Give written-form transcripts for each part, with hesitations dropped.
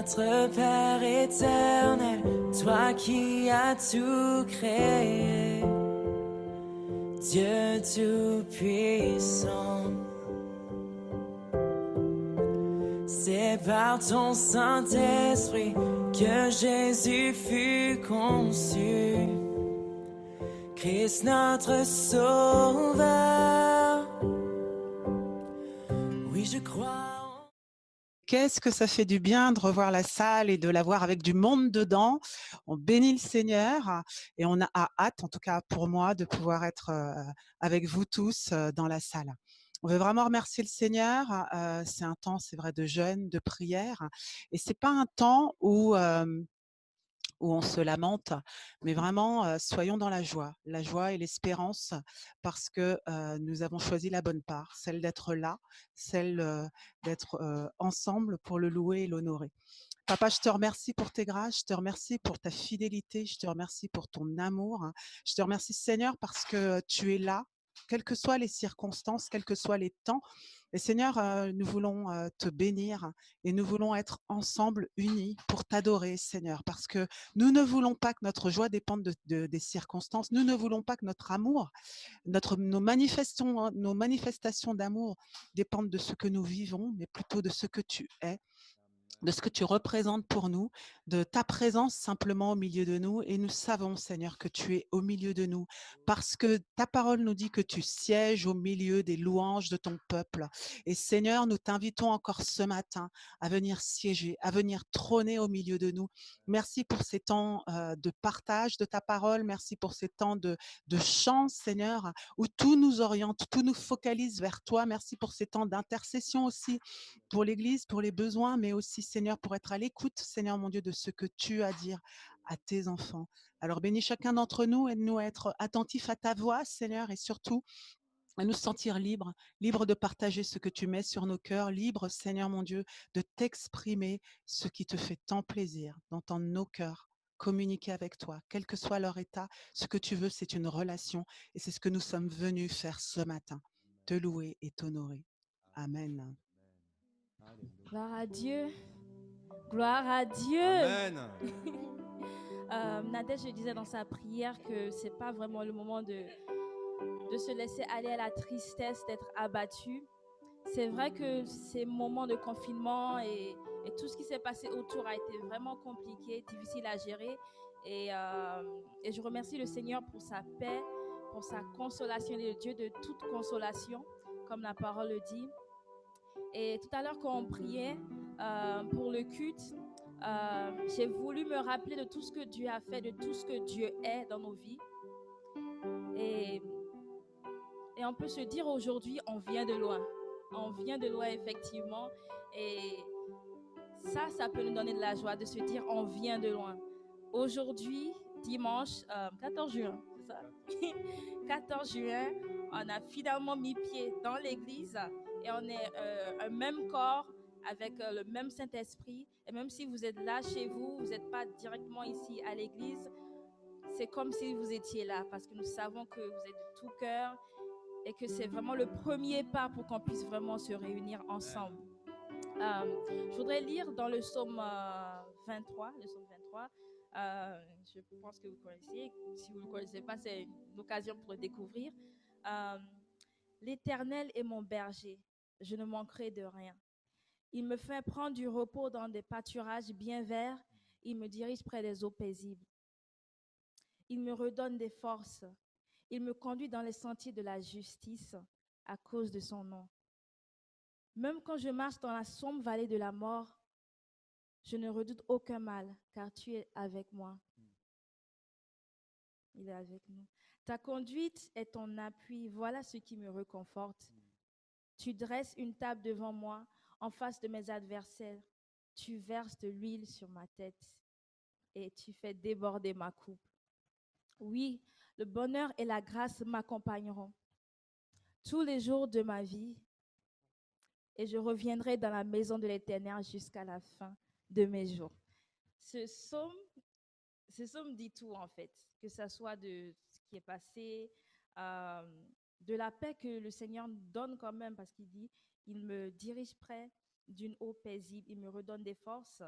Notre Père éternel, toi qui as tout créé, Dieu tout-puissant, c'est par ton Saint-Esprit que Jésus fut conçu, Christ notre Sauveur. Oui, je crois. Qu'est-ce que ça fait du bien de revoir la salle et de la voir avec du monde dedans. On bénit le Seigneur et on a hâte, en tout cas pour moi, de pouvoir être avec vous tous dans la salle. On veut vraiment remercier le Seigneur. C'est un temps, c'est vrai, de jeûne, de prière. Et c'est pas un temps où on se lamente, mais vraiment soyons dans la joie et l'espérance, parce que nous avons choisi la bonne part, celle d'être là, celle d'être ensemble pour le louer et l'honorer. Papa, je te remercie pour tes grâces, je te remercie pour ta fidélité, je te remercie pour ton amour. Je te remercie, Seigneur, parce que tu es là, quelles que soient les circonstances, quels que soient les temps. Et Seigneur, nous voulons te bénir et nous voulons être ensemble, unis, pour t'adorer, Seigneur, parce que nous ne voulons pas que notre joie dépende des circonstances. Nous ne voulons pas que notre amour, nos manifestations d'amour dépendent de ce que nous vivons, mais plutôt de ce que tu es, de ce que tu représentes pour nous, de ta présence simplement au milieu de nous. Et nous savons, Seigneur, que tu es au milieu de nous, parce que ta parole nous dit que tu sièges au milieu des louanges de ton peuple. Et Seigneur, nous t'invitons encore ce matin à venir siéger, à venir trôner au milieu de nous. Merci pour ces temps de partage de ta parole. Merci pour ces temps de chant, Seigneur, où tout nous oriente, tout nous focalise vers toi. Merci pour ces temps d'intercession aussi, pour l'Église, pour les besoins, mais aussi, Seigneur, pour être à l'écoute, Seigneur mon Dieu, de ce que tu as à dire à tes enfants. Alors bénis chacun d'entre nous, aide-nous à être attentifs à ta voix, Seigneur, et surtout à nous sentir libres, libres de partager ce que tu mets sur nos cœurs, libres, Seigneur mon Dieu, de t'exprimer ce qui te fait tant plaisir, d'entendre nos cœurs communiquer avec toi, quel que soit leur état. Ce que tu veux, c'est une relation, et c'est ce que nous sommes venus faire ce matin, te louer et t'honorer. Amen. Gloire à Dieu. Gloire à Dieu. Amen. Nadège disait dans sa prière que c'est pas vraiment le moment de se laisser aller à la tristesse, d'être abattu. C'est vrai que ces moments de confinement et tout ce qui s'est passé autour a été vraiment compliqué, difficile à gérer. Et je remercie le Seigneur pour sa paix, pour sa consolation. Il est le Dieu de toute consolation, comme la parole le dit. Et tout à l'heure, quand on priait pour le culte, j'ai voulu me rappeler de tout ce que Dieu a fait, de tout ce que Dieu est dans nos vies. Et on peut se dire aujourd'hui, on vient de loin. On vient de loin, effectivement. Et ça peut nous donner de la joie de se dire, on vient de loin. Aujourd'hui, dimanche 14 juin, c'est ça 14 juin, on a finalement mis pied dans l'église et on est un même corps avec le même Saint-Esprit. Et même si vous êtes là chez vous, vous n'êtes pas directement ici à l'église, c'est comme si vous étiez là parce que nous savons que vous êtes de tout cœur et que c'est vraiment le premier pas pour qu'on puisse vraiment se réunir ensemble. Je voudrais lire dans le psaume 23, le psaume 23. Je pense que vous connaissez. Si vous ne le connaissez pas, c'est une occasion pour le découvrir. L'Éternel est mon berger, je ne manquerai de rien. Il me fait prendre du repos dans des pâturages bien verts. Il me dirige près des eaux paisibles. Il me redonne des forces. Il me conduit dans les sentiers de la justice à cause de son nom. Même quand je marche dans la sombre vallée de la mort, je ne redoute aucun mal, car tu es avec moi. Il est avec nous. Ta conduite est ton appui. Voilà ce qui me réconforte. Tu dresses une table devant moi, en face de mes adversaires. Tu verses de l'huile sur ma tête et tu fais déborder ma coupe. Oui, le bonheur et la grâce m'accompagneront tous les jours de ma vie et je reviendrai dans la maison de l'Éternel jusqu'à la fin de mes jours. Ce psaume dit tout en fait, que ce soit de ce qui est passé, de la paix que le Seigneur donne quand même, parce qu'il dit, il me dirige près d'une eau paisible, il me redonne des forces.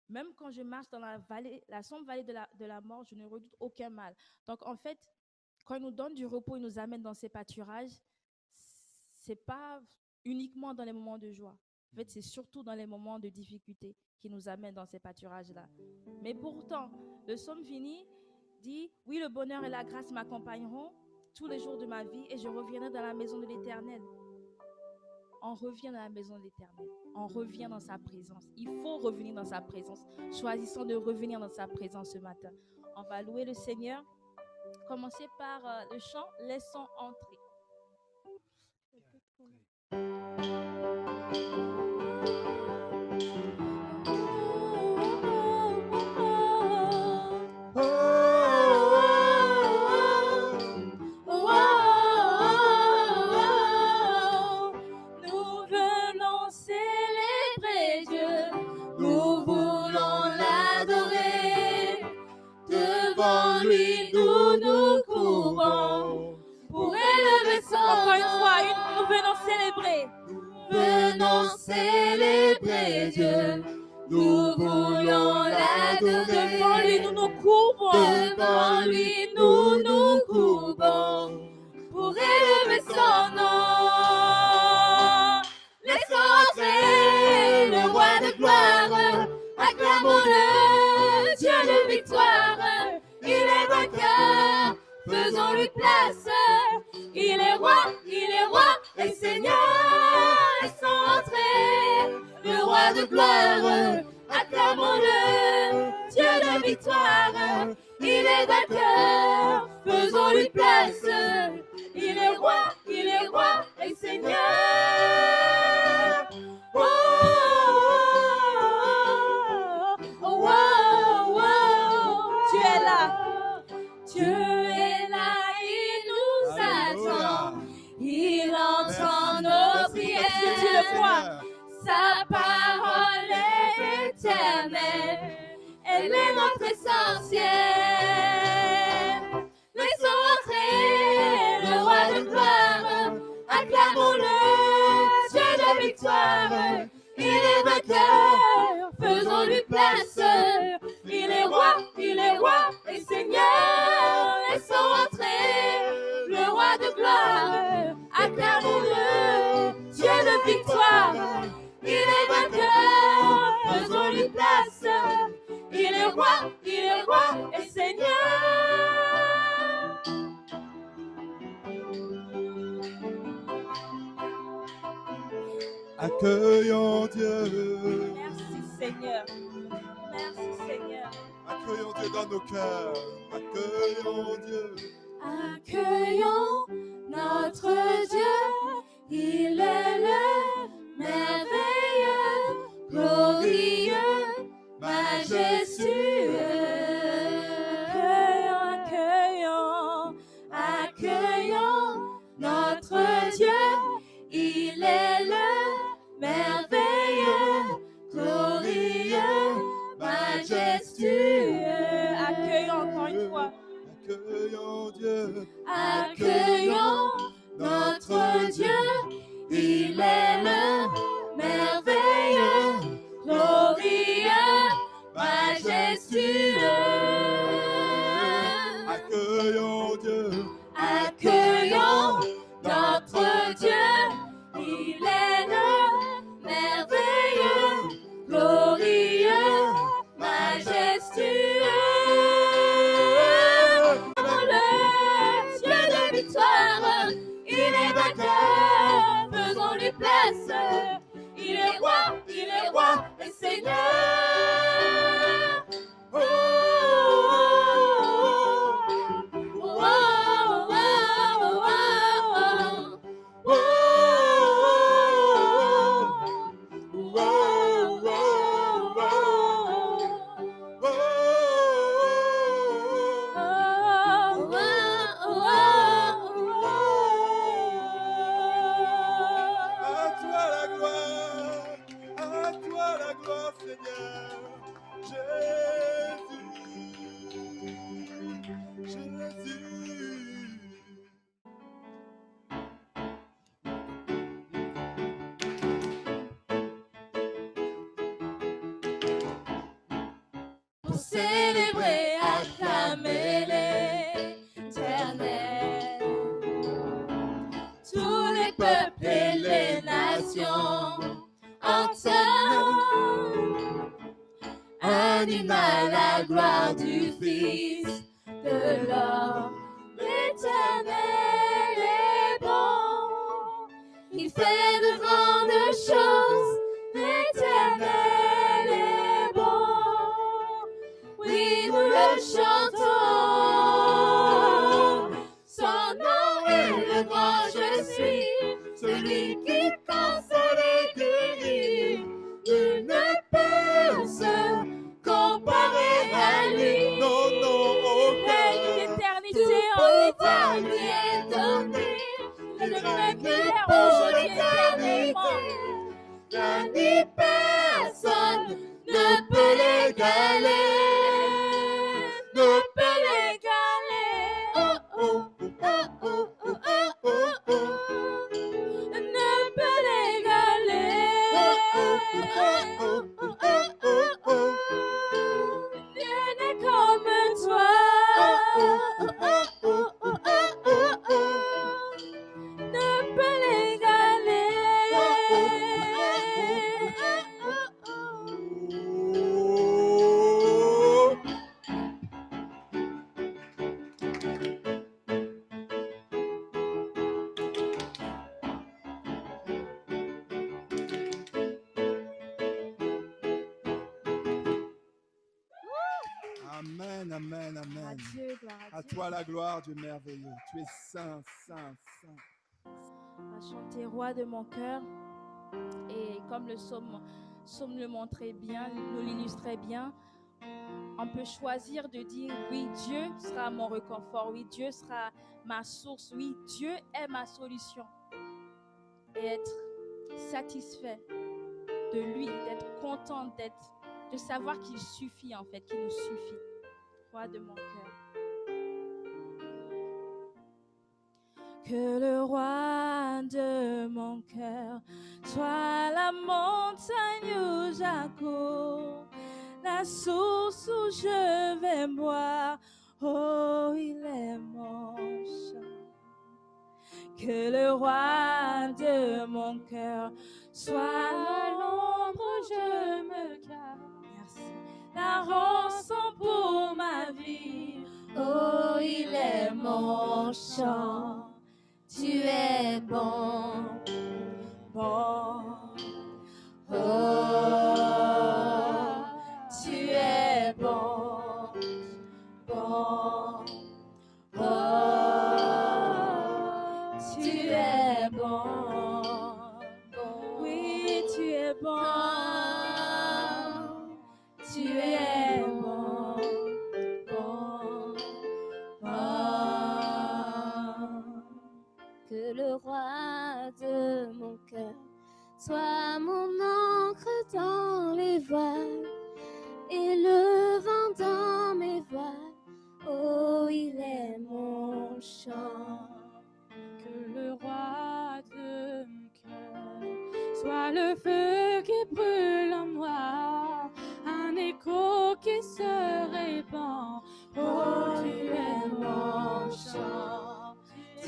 Même quand je marche dans la sombre vallée de la mort, je ne redoute aucun mal. Donc, en fait, quand il nous donne du repos, il nous amène dans ses pâturages, c'est pas uniquement dans les moments de joie. En fait, c'est surtout dans les moments de difficulté qui nous amène dans ces pâturages-là. Mais pourtant, le psaume fini dit, oui, le bonheur et la grâce m'accompagneront tous les jours de ma vie et je reviendrai dans la maison de l'Éternel. On revient dans la maison de l'Éternel. On revient dans sa présence. Il faut revenir dans sa présence. Choisissons de revenir dans sa présence ce matin. On va louer le Seigneur. Commencer par le chant « Laissons entrer ». Venons célébrer Dieu, nous voulons l'adorer. Devant lui, nous nous courbons. Devant lui, nous nous courbons Pour élever son nom. Laissons entrer le roi de gloire, acclamons-le, Dieu de victoire. Il est vainqueur, faisons-lui place. Il est roi et Seigneur. Laissons entrer le roi de gloire, acclamons-le, Dieu de victoire. Il est vainqueur, faisons-lui place. Il est roi et Seigneur. Oh, oh, oh, oh, oh. Tu es là. Dieu est là, il nous attend. Il entend nos prières. Tu le vois. Sa parole est éternelle. Elle est notre essentiel. Laissons entrer le roi de gloire. Acclamons-le, Dieu de victoire. Il est vainqueur, faisons-lui place. Il est roi et Seigneur. Laissons entrer le roi de gloire. Acclamons-le, Dieu de victoire. Il est vainqueur, faisons-lui place. Il est roi et Seigneur. Accueillons Dieu. Merci Seigneur. Merci Seigneur. Accueillons Dieu dans nos cœurs. Accueillons Dieu. Accueillons notre Dieu. Il est le merveilleux, glorieux, majestueux. Accueillons notre Dieu. Il est le merveilleux, glorieux, majestueux. Accueillons encore une fois. Accueillons Dieu. Accueillons notre Dieu. Il est le merveilleux, glorieux, majestueux. Accueillons Dieu. Accueillons notre Dieu. Il est le merveilleux, glorieux, majestueux. Le Dieu de victoire, il est vainqueur, faisons-lui place. Il est roi et Seigneur. Oh, pour célébrer, acclamer l'Éternel. Tous les peuples et les nations entendent, anima la gloire du Fils de l'homme. L'Éternel est bon, il fait de grandes choses. L'Éternel est bon, oui, nous le chantons. Son nom est le grand je suis, celui qui console et guérit. Nul ne peut se comparer à lui. Non, non, aucun. L'éternité en pouvoir lui est donné, le le même pour l'éternité. Rien ni personne ne peut l'égaler. Ne peut l'égaler. Oh, oh, oh, oh, oh, oh, oh, oh. Ne peut l'égaler. Dieu n'est comme toi. Ne peut l'égaler. Amen, amen, amen. Adieu, gloire à À Dieu. toi la gloire, Dieu merveilleux. Tu es saint, saint, saint. On va chanter Roi de mon cœur. Et comme le psaume le montrait bien, nous l'illustrait bien, on peut choisir de dire oui, Dieu sera mon réconfort, oui, Dieu sera ma source, oui, Dieu est ma solution. Et être satisfait de lui, d'être content, de savoir qu'il suffit en fait, qu'il nous suffit. Roi de mon cœur. Que le roi de mon cœur soit la montagne où j'accours, la source où je vais boire. Oh, il est mon chant. Que le roi de mon cœur soit à l'ombre où je me cache. Merci. La rançon pour ma vie. Oh, il est mon chant. Tu es bon, Bon. oh, tu es bon, bon, oh, tu es bon, bon. Oui, tu es bon. Tu es bon, bon, bon. Que le roi de mon cœur soit mon encre dans les voiles et le vent dans mes voiles. Oh, il est mon chant. Que le roi de mon cœur soit le feu qui brûle en moi, un écho qui se répand. Oh, tu es mon chant.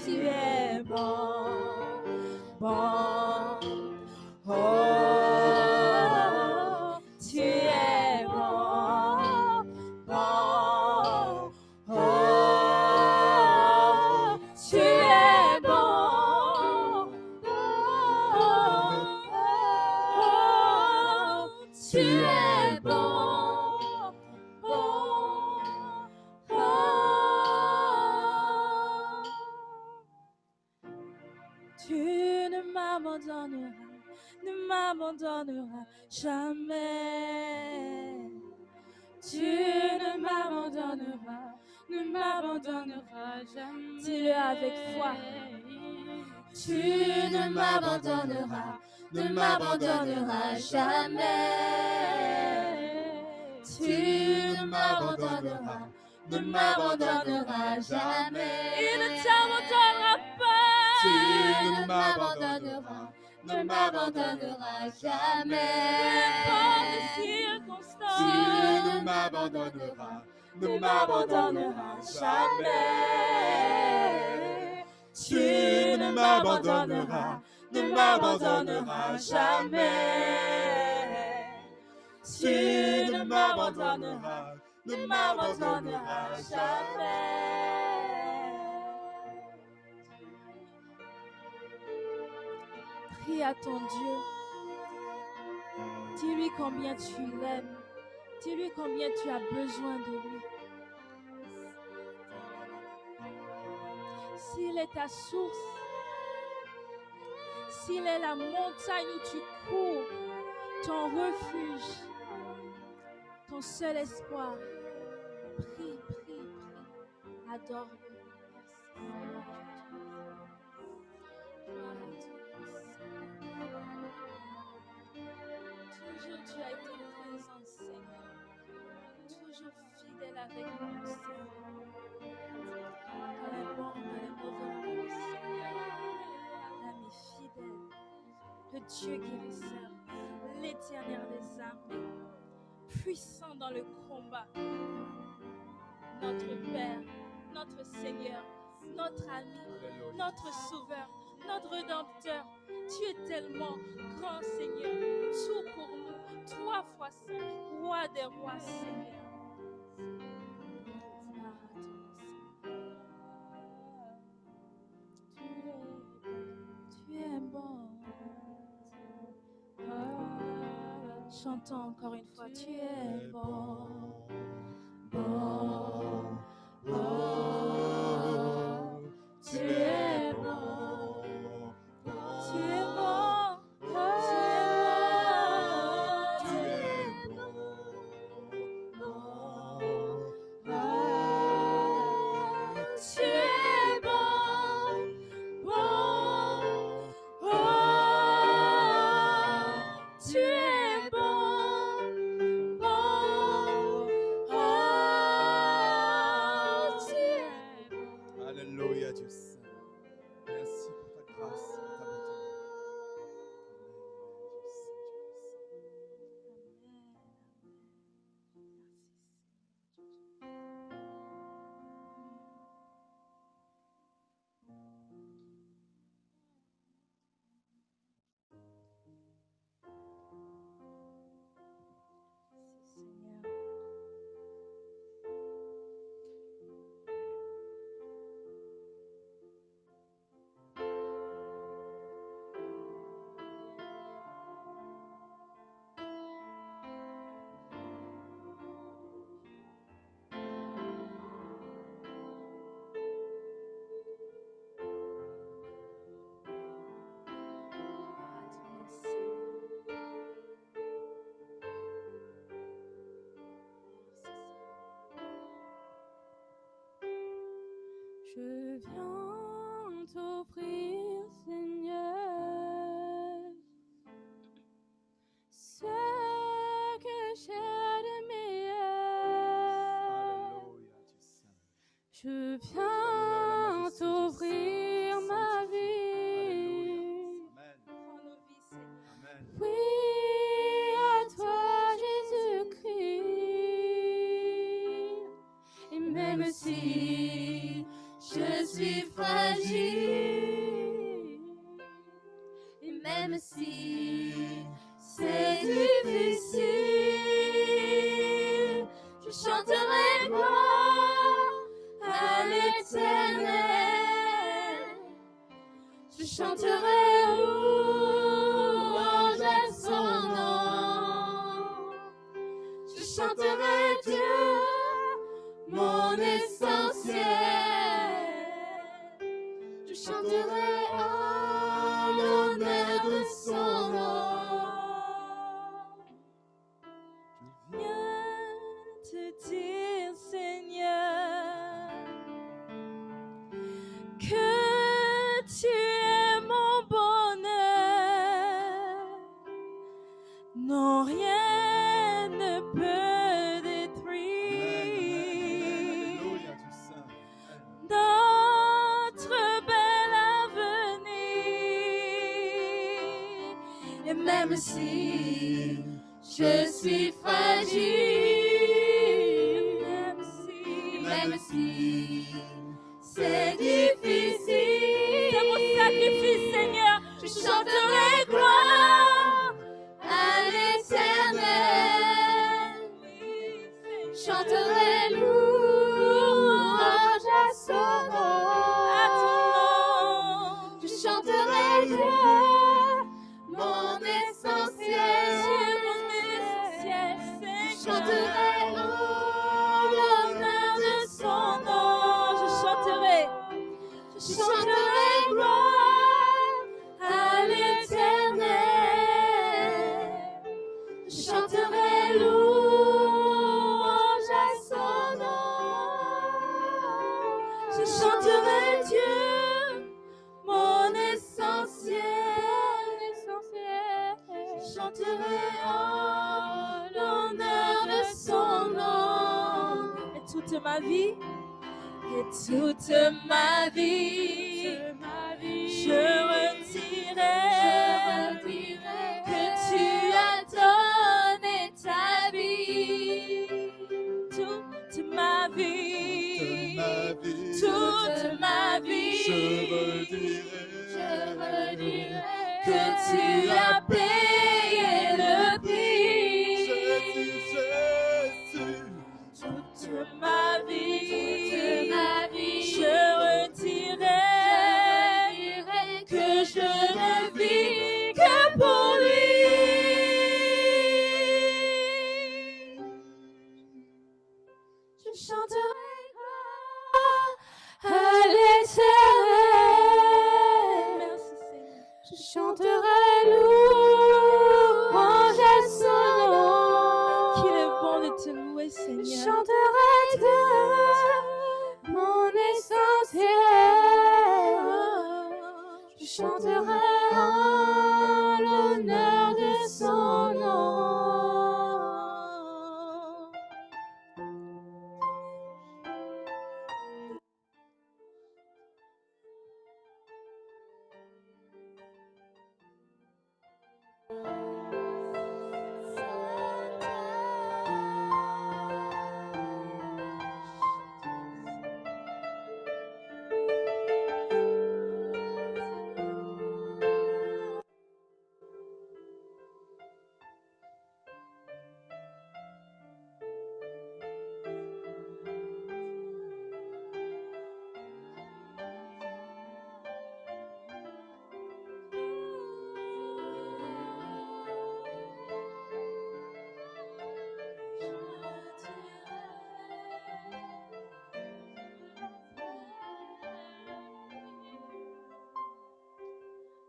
Tu es bon, bon, oh, tu es bon, bon, oh, tu es bon, oh, tu es bon, bon, Tu ne m'abandonneras jamais. Tu ne m'abandonneras jamais. Dis-le avec foi. tu ne m'abandonneras jamais. Tu ne m'abandonneras jamais. Il ne t'abandonnera pas. Tu ne m'abandonneras jamais. Peu importe les Tu circonstances. ne m'abandonneras, ne m'abandonneras jamais. Tu ne m'abandonneras, ne m'abandonneras jamais. Tu ne m'abandonneras, ne m'abandonneras jamais. Prie à ton Dieu. Dis-lui combien tu l'aimes. Dis-lui combien tu as besoin de lui. S'il est ta source, s'il est la montagne où tu cours, ton refuge, ton seul espoir, prie, prie, prie, adore-le. Toujours tu as été présent, Seigneur. Toujours fidèle avec nous, Seigneur. Dans les bons, dans les mauvais moments, Seigneur. L'ami fidèle, le Dieu guérisseur, l'Éternel des armées, puissant dans le combat. Notre Père, notre Seigneur, notre ami, notre Sauveur, notre Rédempteur. Tu es tellement grand, Seigneur, tout pour nous, 3 fois saint, Roi des rois, Seigneur. Tu es bon. Chantons encore une fois, tu es bon. Bon, bon, tu es bon. Tu es bon, tu es bon, tu es bon, tu es bon, Alléluia, Dieu Saint. Merci pour ta grâce, pour ta bonté. Je viens t'offrir, Seigneur, ce que j'ai de meilleur. Alléluia, Dieu Saint. Je viens t'offrir ma vie. Amen. Prends nos vies, Seigneur. Amen. Oui, à toi, Jésus-Christ. Et même si je suis fragile, et même si c'est difficile, je chanterai gloire à l'Éternel. Je chanterai louange à son nom. Je chanterai Dieu, mon essentiel. Je chanterai à l'honneur de son nom. Viens te dire, Seigneur, que tu es mon bonheur. Non, rien ne peut détruire Alléluia, Dieu Saint. notre bel avenir. Et même si je suis fragile, même si c'est difficile. C'est mon sacrifice, Seigneur. Je chanterai gloire à l'Éternel. Je chanterai louange à son nom. Je chanterai Dieu, mon essentiel. Je chanterai l'honneur de son nom. Je chanterai. Je chanterai gloire à l'Éternel. Je chanterai louange à son nom. Je chanterai Dieu, mon essentiel. Je chanterai en l'honneur de son nom. Et toute ma vie, Et toute ma vie, je redirai que tu as donné ta vie. toute ma vie, Toute ma vie, je redirai que tu as payé le prix. Jésus, Toute ma vie, je redirai que je ne vis que pour lui. Je chanterai gloire à l'Éternel. merci Seigneur. Je chanterai louange à son nom. Qu'il est bon de te louer, Je Seigneur. chanterai Dieu, mon essentiel. Je chanterai en l'honneur de son nom.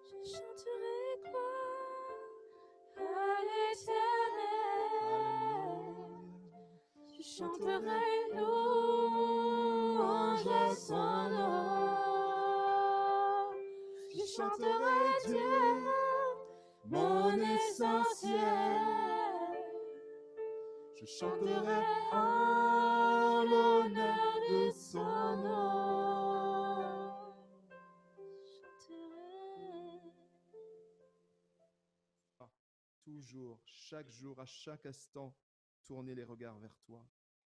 Je chanterai gloire à l'Éternel. Je chanterai louange à son nom. Je chanterai Dieu, mon essentiel. je chanterai en l'honneur de son nom. Toujours, chaque jour, à chaque instant, tourner les regards vers toi.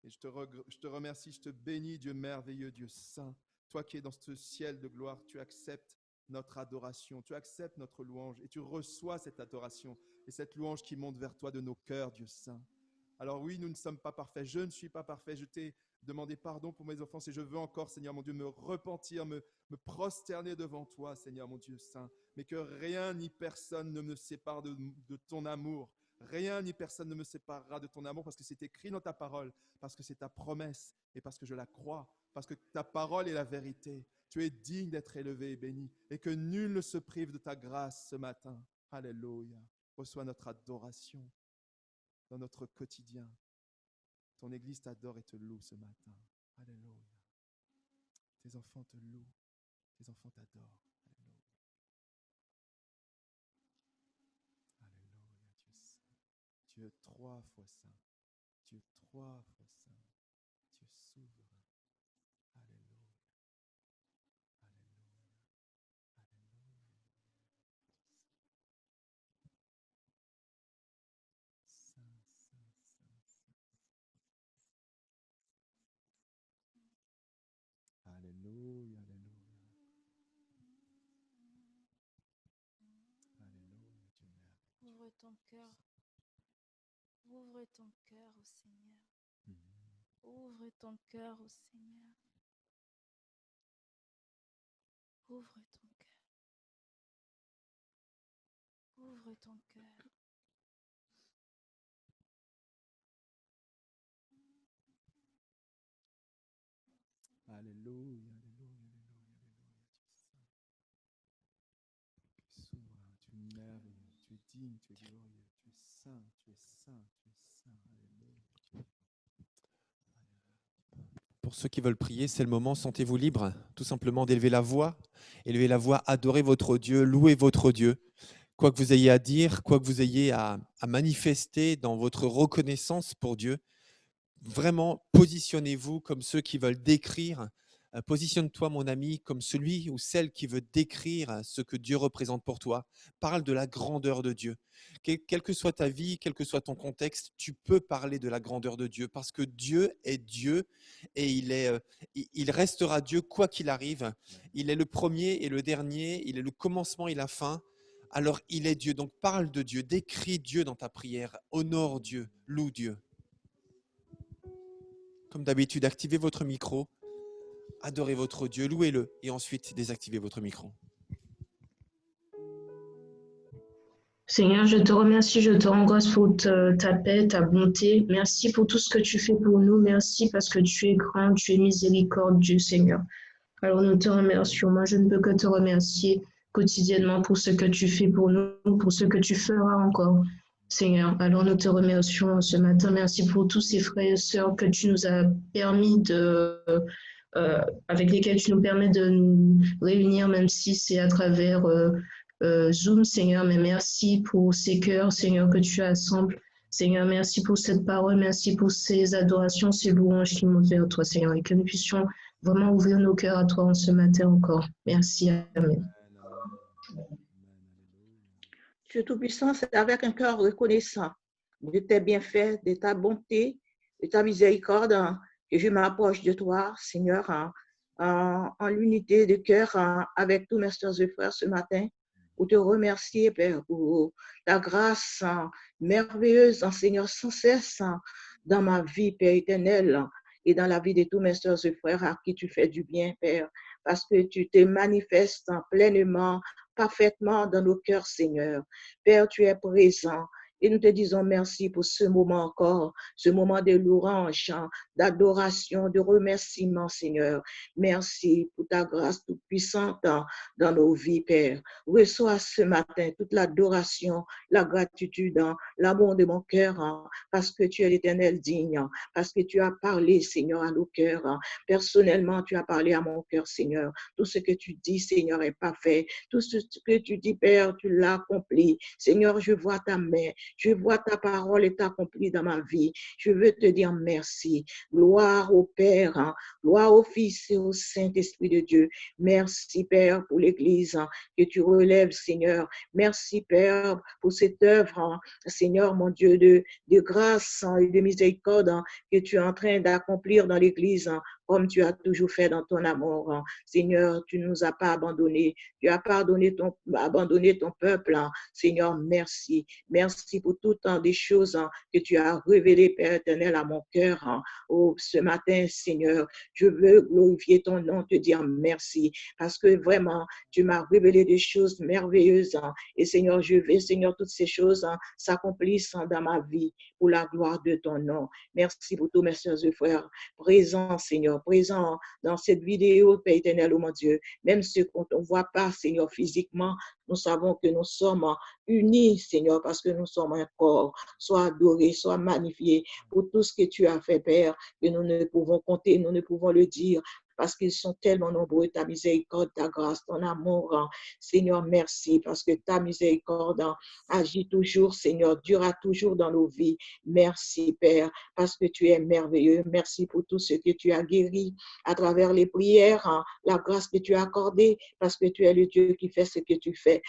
Et je te remercie, je te bénis, Dieu merveilleux, Dieu saint. Toi qui es dans ce ciel de gloire, tu acceptes notre adoration, tu acceptes notre louange et tu reçois cette adoration et cette louange qui monte vers toi de nos cœurs, Dieu saint. Alors oui, nous ne sommes pas parfaits, je ne suis pas parfait, je t'ai demandé pardon pour mes offenses et je veux encore, Seigneur mon Dieu, me repentir, me prosterner devant toi, Seigneur mon Dieu saint, mais que rien ni personne ne me sépare de ton amour. Rien ni personne ne me séparera de ton amour parce que c'est écrit dans ta parole, parce que c'est ta promesse et parce que je la crois, parce que ta parole est la vérité. Tu es digne d'être élevé et béni et que nul ne se prive de ta grâce ce matin. Alléluia. Reçois notre adoration dans notre quotidien. Ton Église t'adore et te loue ce matin. Alléluia. Tes enfants te louent. Tes enfants t'adorent. Alléluia. Alléluia, Dieu saint. Tu es 3 fois saint. Tu es 3 fois saint. Tu es souverain. Alléluia. Alléluia. Alléluia. Saint, saint, saint, saint. ton cœur. Ouvre ton cœur au Seigneur. Ouvre ton cœur au Seigneur. Ouvre ton cœur. Ouvre ton cœur. Alléluia, alléluia, alléluia. Tu es souverain, tu es merveilleux, tu es digne, tu es glorieux, tu es saint, tu es saint, tu es saint. Alléluia. Pour ceux qui veulent prier, c'est le moment, sentez-vous libre, tout simplement d'élever la voix, adorez votre Dieu, louez votre Dieu. Quoi que vous ayez à dire, quoi que vous ayez à manifester dans votre reconnaissance pour Dieu, vraiment, positionnez-vous comme ceux qui veulent décrire. Positionne-toi, mon ami, comme celui ou celle qui veut décrire ce que Dieu représente pour toi. Parle de la grandeur de Dieu. Quelle que soit ta vie, quel que soit ton contexte, tu peux parler de la grandeur de Dieu parce que Dieu est Dieu et il restera Dieu quoi qu'il arrive. Il est le premier et le dernier, il est le commencement et la fin. Alors, il est Dieu. Donc, parle de Dieu, décris Dieu dans ta prière, honore Dieu, loue Dieu. Comme d'habitude, activez votre micro, adorez votre Dieu, louez-le et ensuite désactivez votre micro. Seigneur, je te remercie, je te rends grâce pour ta paix, ta bonté. Merci pour tout ce que tu fais pour nous. Merci parce que tu es grand, tu es miséricordieux, Seigneur. Alors nous te remercions. Moi, je ne peux que te remercier quotidiennement pour ce que tu fais pour nous, pour ce que tu feras encore, Seigneur. Alors nous te remercions ce matin. Merci pour tous ces frères et sœurs que tu nous as permis avec lesquels tu nous permets de nous réunir, même si c'est à travers Zoom, Seigneur. Mais merci pour ces cœurs, Seigneur, que tu assembles. Seigneur, merci pour cette parole, merci pour ces adorations, ces louanges qui montent vers toi, Seigneur, et que nous puissions vraiment ouvrir nos cœurs à toi en ce matin encore. Merci, Amen. Dieu Tout-Puissant, c'est avec un cœur reconnaissant de tes bienfaits, de ta bonté, de ta miséricorde que je m'approche de toi, Seigneur, en l'unité de cœur avec tous mes sœurs et frères ce matin, pour te remercier, Père, pour ta grâce merveilleuse, Seigneur, sans cesse dans ma vie, Père éternel, et dans la vie de tous mes sœurs et frères à qui tu fais du bien, Père, parce que tu te manifestes pleinement, parfaitement dans nos cœurs, Seigneur. Père, tu es présent. Et nous te disons merci pour ce moment encore, ce moment de louange, d'adoration, de remerciement, Seigneur. Merci pour ta grâce toute puissante dans nos vies, Père. Reçois ce matin toute l'adoration, la gratitude, l'amour de mon cœur, parce que tu es l'Éternel digne, parce que tu as parlé, Seigneur, à nos cœurs. Personnellement, tu as parlé à mon cœur, Seigneur. Tout ce que tu dis, Seigneur, est parfait. Tout ce que tu dis, Père, tu l'as accompli. Seigneur, je vois ta main. Je vois ta parole est accomplie dans ma vie. Je veux te dire merci. Gloire au Père, gloire au Fils et au Saint-Esprit de Dieu. Merci, Père, pour l'Église que tu relèves, Seigneur. Merci, Père, pour cette œuvre, Seigneur, mon Dieu, de grâce et de miséricorde que tu es en train d'accomplir dans l'Église, comme tu as toujours fait dans ton amour. Seigneur, tu ne nous as pas abandonnés. Tu as abandonné ton peuple. Seigneur, merci. Merci pour tout temps des choses que tu as révélées, Père éternel, à mon cœur. Oh, ce matin, Seigneur, je veux glorifier ton nom, te dire merci, parce que vraiment, tu m'as révélé des choses merveilleuses. Et Seigneur, je veux, Seigneur, toutes ces choses s'accomplissent dans ma vie pour la gloire de ton nom. Merci pour tous mes sœurs et frères présents, Seigneur, présents dans cette vidéo, Père éternel, oh mon Dieu. Même ceux qu'on ne voit pas, Seigneur, physiquement, nous savons que nous sommes unis, Seigneur, parce que nous sommes un corps. Sois adoré, sois magnifié pour tout ce que tu as fait, Père, que nous ne pouvons compter, nous ne pouvons le dire, parce qu'ils sont tellement nombreux, ta miséricorde, ta grâce, ton amour. Seigneur, merci, parce que ta miséricorde agit toujours, Seigneur, durera toujours dans nos vies. Merci, Père, parce que tu es merveilleux. Merci pour tout ce que tu as guéri à travers les prières, la grâce que tu as accordée, parce que tu es le Dieu qui fait ce que tu fais.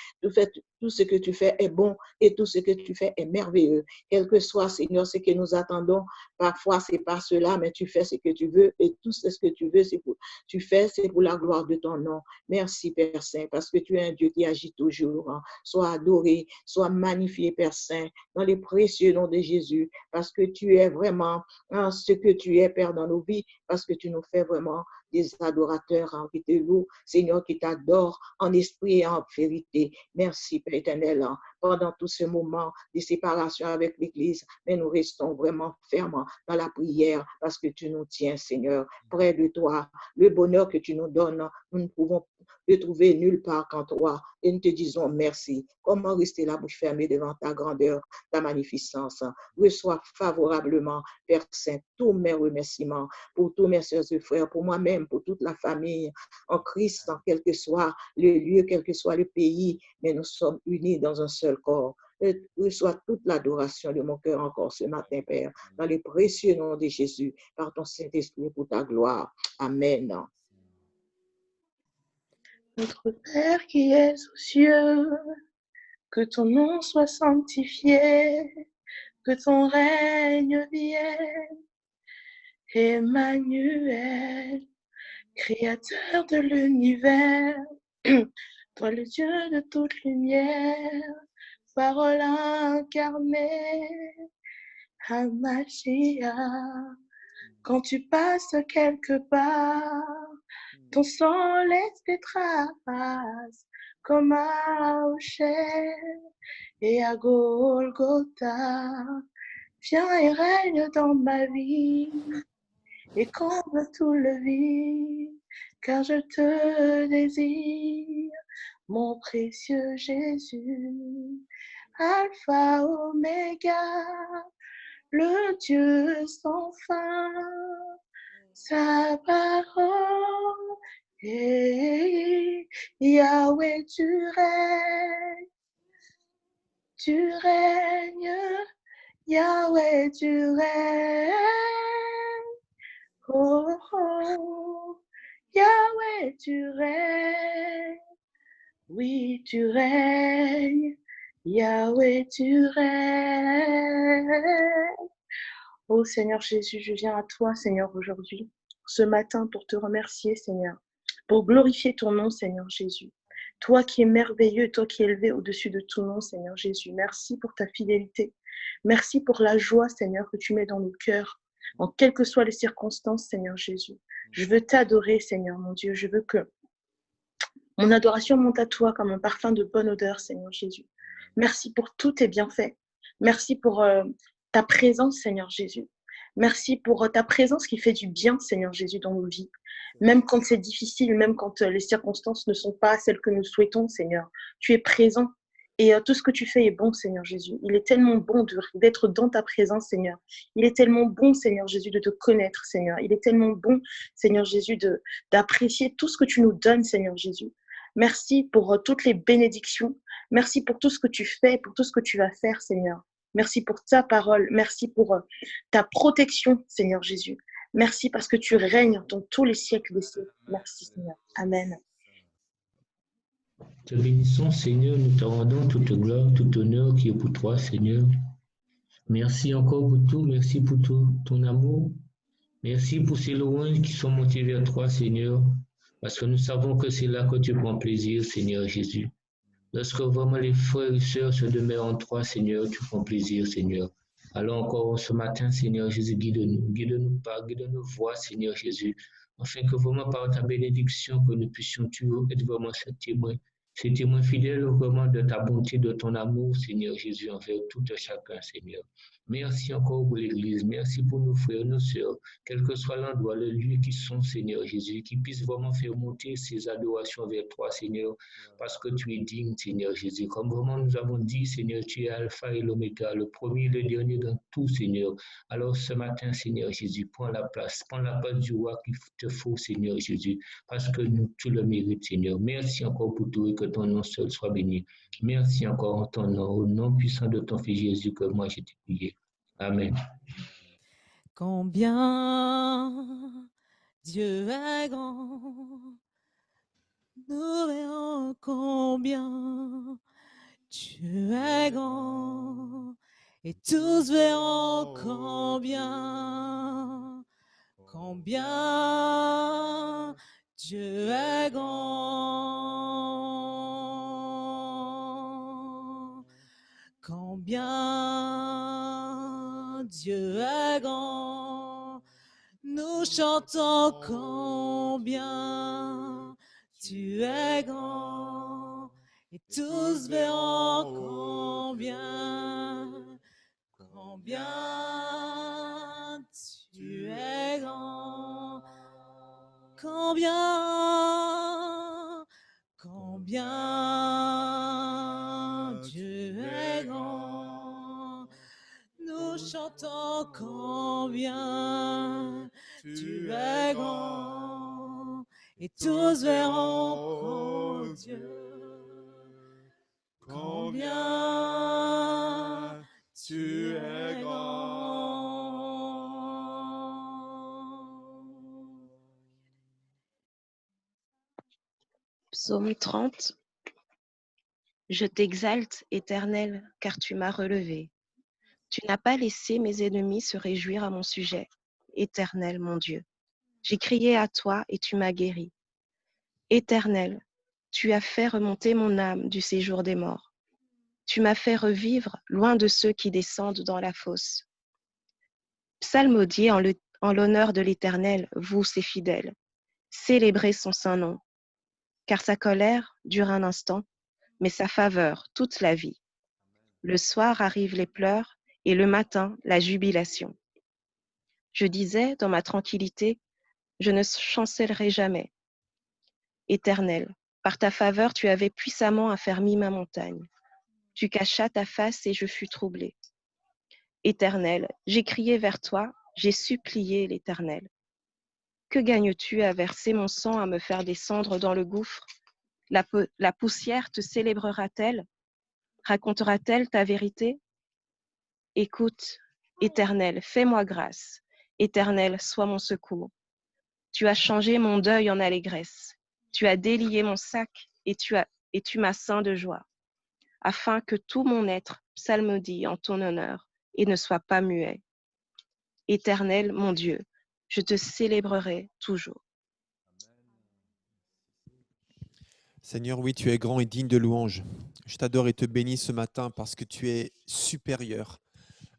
tout ce que tu fais est bon et tout ce que tu fais est merveilleux. Quel que soit, Seigneur, ce que nous attendons, parfois c'est pas cela, mais tu fais ce que tu veux et tout ce que tu veux, c'est pour la gloire de ton nom. Merci, Père Saint, parce que tu es un Dieu qui agit toujours. Hein. Sois adoré, sois magnifié, Père Saint, dans les précieux noms de Jésus, parce que tu es vraiment hein, ce que tu es, Père, dans nos vies, parce que tu nous fais vraiment des adorateurs hein, qui te louent, Seigneur, qui t'adorent en esprit et en vérité. Merci, Père éternel, hein, pendant tout ce moment de séparation avec l'Église, mais nous restons vraiment fermes dans la prière parce que tu nous tiens, Seigneur, près de toi. Le bonheur que tu nous donnes, nous ne pouvons le trouver nulle part qu'en toi. Et nous te disons merci. Comment rester la bouche fermée devant ta grandeur, ta magnificence? Reçois favorablement, Père Saint, tous mes remerciements pour tous mes soeurs et frères, pour moi-même, pour toute la famille en Christ, quel que soit le lieu, quel que soit le pays, mais nous sommes unis dans un seul corps. Et reçois toute l'adoration de mon cœur encore ce matin, Père, dans les précieux noms de Jésus, par ton Saint-Esprit pour ta gloire. Amen. Notre Père qui es aux cieux, que ton nom soit sanctifié, que ton règne vienne. Emmanuel, créateur de l'univers, toi le Dieu de toute lumière, parole incarnée, Hamashia. Quand tu passes quelque part, ton sang laisse des traces comme à Rocher et à Golgotha. Viens et règne dans ma vie et comble tout le vide, car je te désire, mon précieux Jésus. Alpha, Oméga, le Dieu sans fin, sa parole, et Yahweh, tu règnes, Yahweh, tu règnes, oh, oh, Yahweh, tu règnes, oui, tu règnes, Yahweh, tu règnes. Oh Seigneur Jésus, je viens à toi, Seigneur, aujourd'hui, ce matin, pour te remercier, Seigneur, pour glorifier ton nom, Seigneur Jésus. Toi qui es merveilleux, toi qui es élevé au-dessus de tout nom, Seigneur Jésus. Merci pour ta fidélité. Merci pour la joie, Seigneur, que tu mets dans nos cœurs, en quelles que soient les circonstances, Seigneur Jésus. Je veux t'adorer, Seigneur, mon Dieu. Je veux que mon adoration monte à toi comme un parfum de bonne odeur, Seigneur Jésus. Merci pour tous tes bienfaits. Merci pour ta présence, Seigneur Jésus. Merci pour ta présence qui fait du bien, Seigneur Jésus, dans nos vies. Même quand c'est difficile, même quand les circonstances ne sont pas celles que nous souhaitons, Seigneur. Tu es présent et tout ce que tu fais est bon, Seigneur Jésus. Il est tellement bon d'être dans ta présence, Seigneur. Il est tellement bon, Seigneur Jésus, de te connaître, Seigneur. Il est tellement bon, Seigneur Jésus, d'apprécier tout ce que tu nous donnes, Seigneur Jésus. Merci pour toutes les bénédictions. Merci pour tout ce que tu fais, pour tout ce que tu vas faire, Seigneur. Merci pour ta parole. Merci pour ta protection, Seigneur Jésus. Merci parce que tu règnes dans tous les siècles des siècles. Merci, Seigneur. Amen. Te bénissons, Seigneur. Nous te rendons toute gloire, tout honneur qui est pour toi, Seigneur. Merci encore pour tout. Merci pour tout ton amour. Merci pour ces louanges qui sont montées vers toi, Seigneur. Parce que nous savons que c'est là que tu prends plaisir, Seigneur Jésus. Lorsque vraiment les frères et sœurs se demeurent en toi, Seigneur, tu prends plaisir, Seigneur. Alors encore ce matin, Seigneur Jésus, guide-nous voix, Seigneur Jésus, afin que vraiment par ta bénédiction, que nous puissions toujours être vraiment ces témoins fidèles vraiment de ta bonté, de ton amour, Seigneur Jésus, envers tout et chacun, Seigneur. Merci encore pour l'Église, merci pour nos frères, nos sœurs, quel que soit l'endroit, le lieu qui sont, Seigneur Jésus, qui puissent vraiment faire monter ces adorations vers toi, Seigneur, parce que tu es digne, Seigneur Jésus. Comme vraiment nous avons dit, Seigneur, tu es Alpha et l'Oméga, le premier et le dernier dans tout, Seigneur. Alors ce matin, Seigneur Jésus, prends la place du roi qu'il te faut, Seigneur Jésus, parce que tu le mérites, Seigneur. Merci encore pour tout et que ton nom seul soit béni. Merci encore en ton nom, au nom puissant de ton Fils Jésus, que moi j'ai prié. Amen. Combien Dieu est grand, nous verrons combien Tu es grand et tous verront combien Dieu est grand, combien Dieu est grand. Nous chantons combien tu es grand et tous verront combien tu es grand, combien Dieu est grand. Nous chantons combien tu es grand et tous verront combien tu es grand. Psaume 30. Je t'exalte, Éternel, car tu m'as relevé. Tu n'as pas laissé mes ennemis se réjouir à mon sujet. Éternel, mon Dieu, j'ai crié à toi et tu m'as guéri. Éternel, tu as fait remonter mon âme du séjour des morts. Tu m'as fait revivre loin de ceux qui descendent dans la fosse. Psalmodiez en l'honneur de l'Éternel, vous ses fidèles. Célébrez son saint nom, car sa colère dure un instant, mais sa faveur toute la vie. Le soir arrivent les pleurs et le matin la jubilation. Je disais dans ma tranquillité, je ne chancellerai jamais. Éternel, par ta faveur, tu avais puissamment affermi ma montagne. Tu cachas ta face et je fus troublé. Éternel, j'ai crié vers toi, j'ai supplié l'Éternel. Que gagnes-tu à verser mon sang, à me faire descendre dans le gouffre? La poussière te célébrera-t-elle? Racontera-t-elle ta vérité? Écoute, Éternel, fais-moi grâce. Éternel, sois mon secours. Tu as changé mon deuil en allégresse. Tu as délié mon sac et tu m'as ceint de joie, afin que tout mon être psalmodie en ton honneur et ne soit pas muet. Éternel, mon Dieu, je te célébrerai toujours. Seigneur, oui, tu es grand et digne de louange. Je t'adore et te bénis ce matin parce que tu es supérieur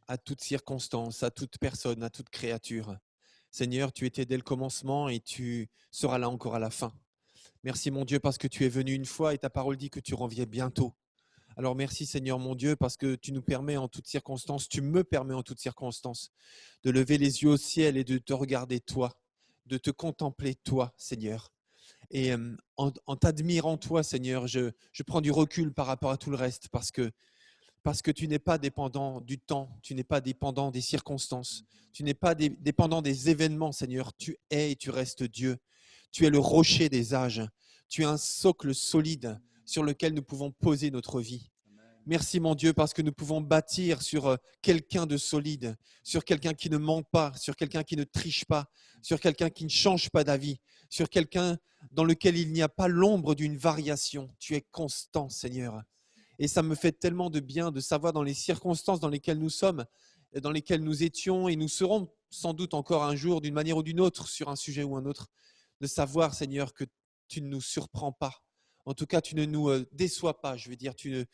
à toute circonstance, à toute personne, à toute créature. Seigneur, tu étais dès le commencement et tu seras là encore à la fin. Merci mon Dieu parce que tu es venu une fois et ta parole dit que tu reviens bientôt. Alors merci Seigneur mon Dieu parce que tu nous permets en toutes circonstances, tu me permets en toutes circonstances de lever les yeux au ciel et de te regarder toi, de te contempler toi Seigneur. Et en t'admirant toi Seigneur, je prends du recul par rapport à tout le reste parce que tu n'es pas dépendant du temps, tu n'es pas dépendant des circonstances, tu n'es pas dépendant des événements Seigneur, tu es et tu restes Dieu. Tu es le rocher des âges, tu es un socle solide sur lequel nous pouvons poser notre vie. Merci mon Dieu parce que nous pouvons bâtir sur quelqu'un de solide, sur quelqu'un qui ne ment pas, sur quelqu'un qui ne triche pas, sur quelqu'un qui ne change pas d'avis, sur quelqu'un dans lequel il n'y a pas l'ombre d'une variation. Tu es constant Seigneur. Et ça me fait tellement de bien de savoir dans les circonstances dans lesquelles nous sommes, dans lesquelles nous étions et nous serons sans doute encore un jour d'une manière ou d'une autre sur un sujet ou un autre, de savoir Seigneur que tu ne nous surprends pas. En tout cas, tu ne nous déçois pas, je veux dire, tu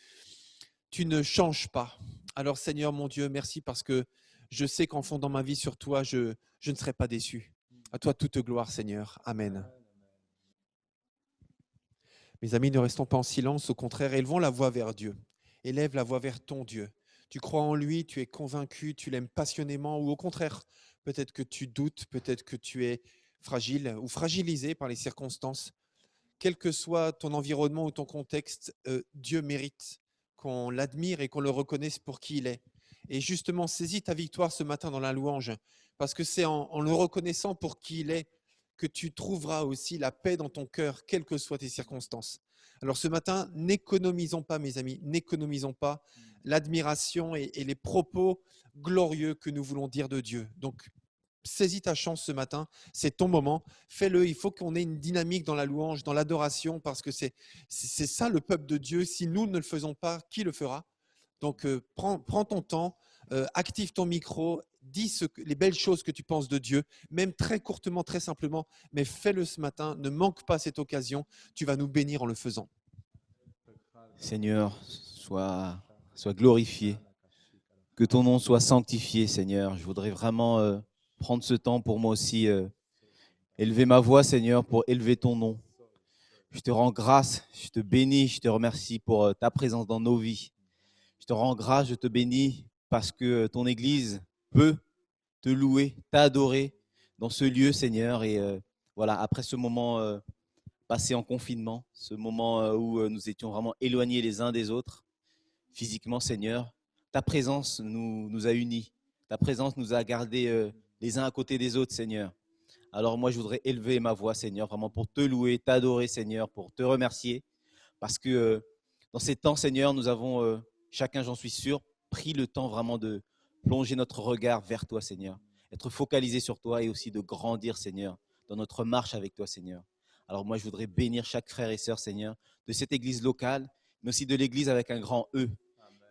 ne changes pas. Alors Seigneur mon Dieu, merci parce que je sais qu'en fondant ma vie sur toi, je ne serai pas déçu. À toi toute gloire Seigneur. Amen. Mes amis, ne restons pas en silence, au contraire, élevons la voix vers Dieu. Élève la voix vers ton Dieu. Tu crois en lui, tu es convaincu, tu l'aimes passionnément, ou au contraire, peut-être que tu doutes, peut-être que tu es fragile ou fragilisé par les circonstances. Quel que soit ton environnement ou ton contexte, Dieu mérite qu'on l'admire et qu'on le reconnaisse pour qui il est. Et justement, saisis ta victoire ce matin dans la louange, parce que c'est en le reconnaissant pour qui il est que tu trouveras aussi la paix dans ton cœur, quelles que soient tes circonstances. Alors ce matin, n'économisons pas, mes amis, n'économisons pas l'admiration et les propos glorieux que nous voulons dire de Dieu. Donc, saisis ta chance ce matin, c'est ton moment, fais-le. Il faut qu'on ait une dynamique dans la louange, dans l'adoration, parce que c'est ça le peuple de Dieu. Si nous ne le faisons pas, qui le fera? Donc, prends ton temps, active ton micro, dis les belles choses que tu penses de Dieu, même très courtement, très simplement, mais fais-le ce matin. Ne manque pas cette occasion. Tu vas nous bénir en le faisant. Seigneur, sois glorifié. Que ton nom soit sanctifié, Seigneur. Je voudrais vraiment prendre ce temps pour moi aussi, élever ma voix, Seigneur, pour élever ton nom. Je te rends grâce, je te bénis, je te remercie pour ta présence dans nos vies. Je te rends grâce, je te bénis parce que ton Église peut te louer, t'adorer dans ce lieu, Seigneur. Et voilà, après ce moment passé en confinement, ce moment où nous étions vraiment éloignés les uns des autres, physiquement, Seigneur, ta présence nous a unis. Ta présence nous a gardés les uns à côté des autres, Seigneur. Alors moi, je voudrais élever ma voix, Seigneur, vraiment pour te louer, t'adorer, Seigneur, pour te remercier. Parce que dans ces temps, Seigneur, nous avons, chacun, j'en suis sûr, pris le temps vraiment de plonger notre regard vers toi, Seigneur. Être focalisé sur toi et aussi de grandir, Seigneur, dans notre marche avec toi, Seigneur. Alors moi, je voudrais bénir chaque frère et sœur, Seigneur, de cette église locale, mais aussi de l'église avec un grand E.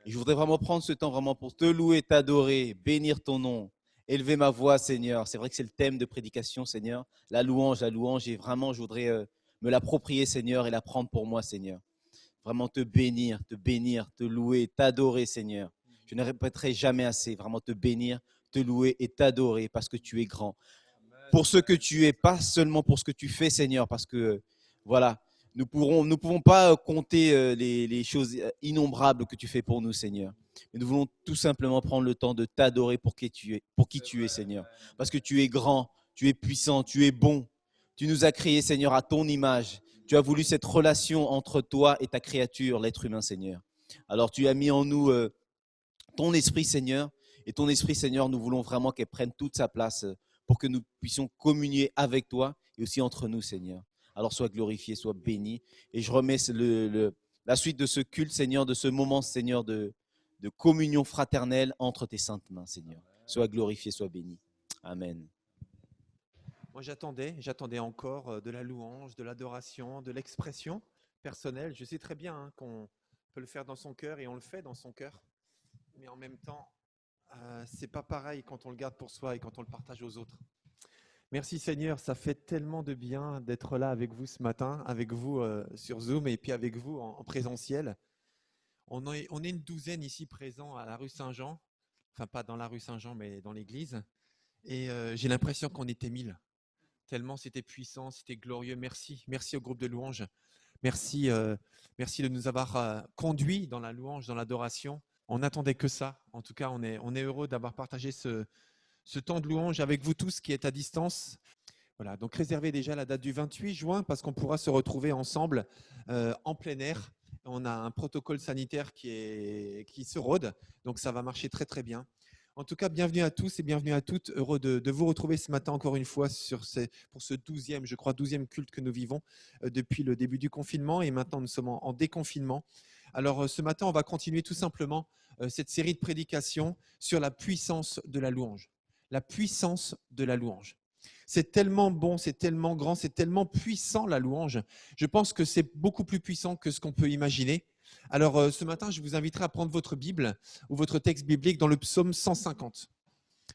Et je voudrais vraiment prendre ce temps vraiment pour te louer, t'adorer, bénir ton nom, élever ma voix, Seigneur. C'est vrai que c'est le thème de prédication, Seigneur. La louange, et vraiment, je voudrais me l'approprier, Seigneur, et la prendre pour moi, Seigneur. Vraiment te bénir, te louer, t'adorer, Seigneur. Je ne répéterai jamais assez, vraiment te bénir, te louer et t'adorer parce que tu es grand. Pour ce que tu es, pas seulement pour ce que tu fais, Seigneur, parce que, voilà, nous ne pouvons pas compter les choses innombrables que tu fais pour nous, Seigneur. Mais nous voulons tout simplement prendre le temps de t'adorer pour qui tu es, Seigneur. Parce que tu es grand, tu es puissant, tu es bon. Tu nous as créés, Seigneur, à ton image. Tu as voulu cette relation entre toi et ta créature, l'être humain, Seigneur. Alors, tu as mis en nous ton esprit, Seigneur. Et ton esprit, Seigneur, nous voulons vraiment qu'elle prenne toute sa place pour que nous puissions communier avec toi et aussi entre nous, Seigneur. Alors, sois glorifié, sois béni. Et je remets la suite de ce culte, Seigneur, de ce moment, Seigneur, de communion fraternelle entre tes saintes mains, Seigneur. Sois glorifié, sois béni. Amen. Moi, j'attendais encore de la louange, de l'adoration, de l'expression personnelle. Je sais très bien qu'on peut le faire dans son cœur et on le fait dans son cœur. Mais en même temps, c'est pas pareil quand on le garde pour soi et quand on le partage aux autres. Merci Seigneur, ça fait tellement de bien d'être là avec vous ce matin, avec vous sur Zoom et puis avec vous en présentiel. On est une douzaine ici présents à la rue Saint-Jean, enfin pas dans la rue Saint-Jean mais dans l'église. Et j'ai l'impression qu'on était 1000. Tellement c'était puissant, c'était glorieux. Merci au groupe de louanges. Merci de nous avoir conduits dans la louange, dans l'adoration. On n'attendait que ça. En tout cas, on est heureux d'avoir partagé ce temps de louange avec vous tous qui êtes à distance. Voilà, donc réservez déjà la date du 28 juin parce qu'on pourra se retrouver ensemble en plein air. On a un protocole sanitaire qui se rôde, donc ça va marcher très très bien. En tout cas, bienvenue à tous et bienvenue à toutes. Heureux de vous retrouver ce matin encore une fois pour ce 12e culte que nous vivons depuis le début du confinement. Et maintenant, nous sommes en déconfinement. Alors, ce matin, on va continuer tout simplement cette série de prédications sur la puissance de la louange. La puissance de la louange. C'est tellement bon, c'est tellement grand, c'est tellement puissant la louange. Je pense que c'est beaucoup plus puissant que ce qu'on peut imaginer. Alors ce matin, je vous inviterai à prendre votre Bible ou votre texte biblique dans le psaume 150.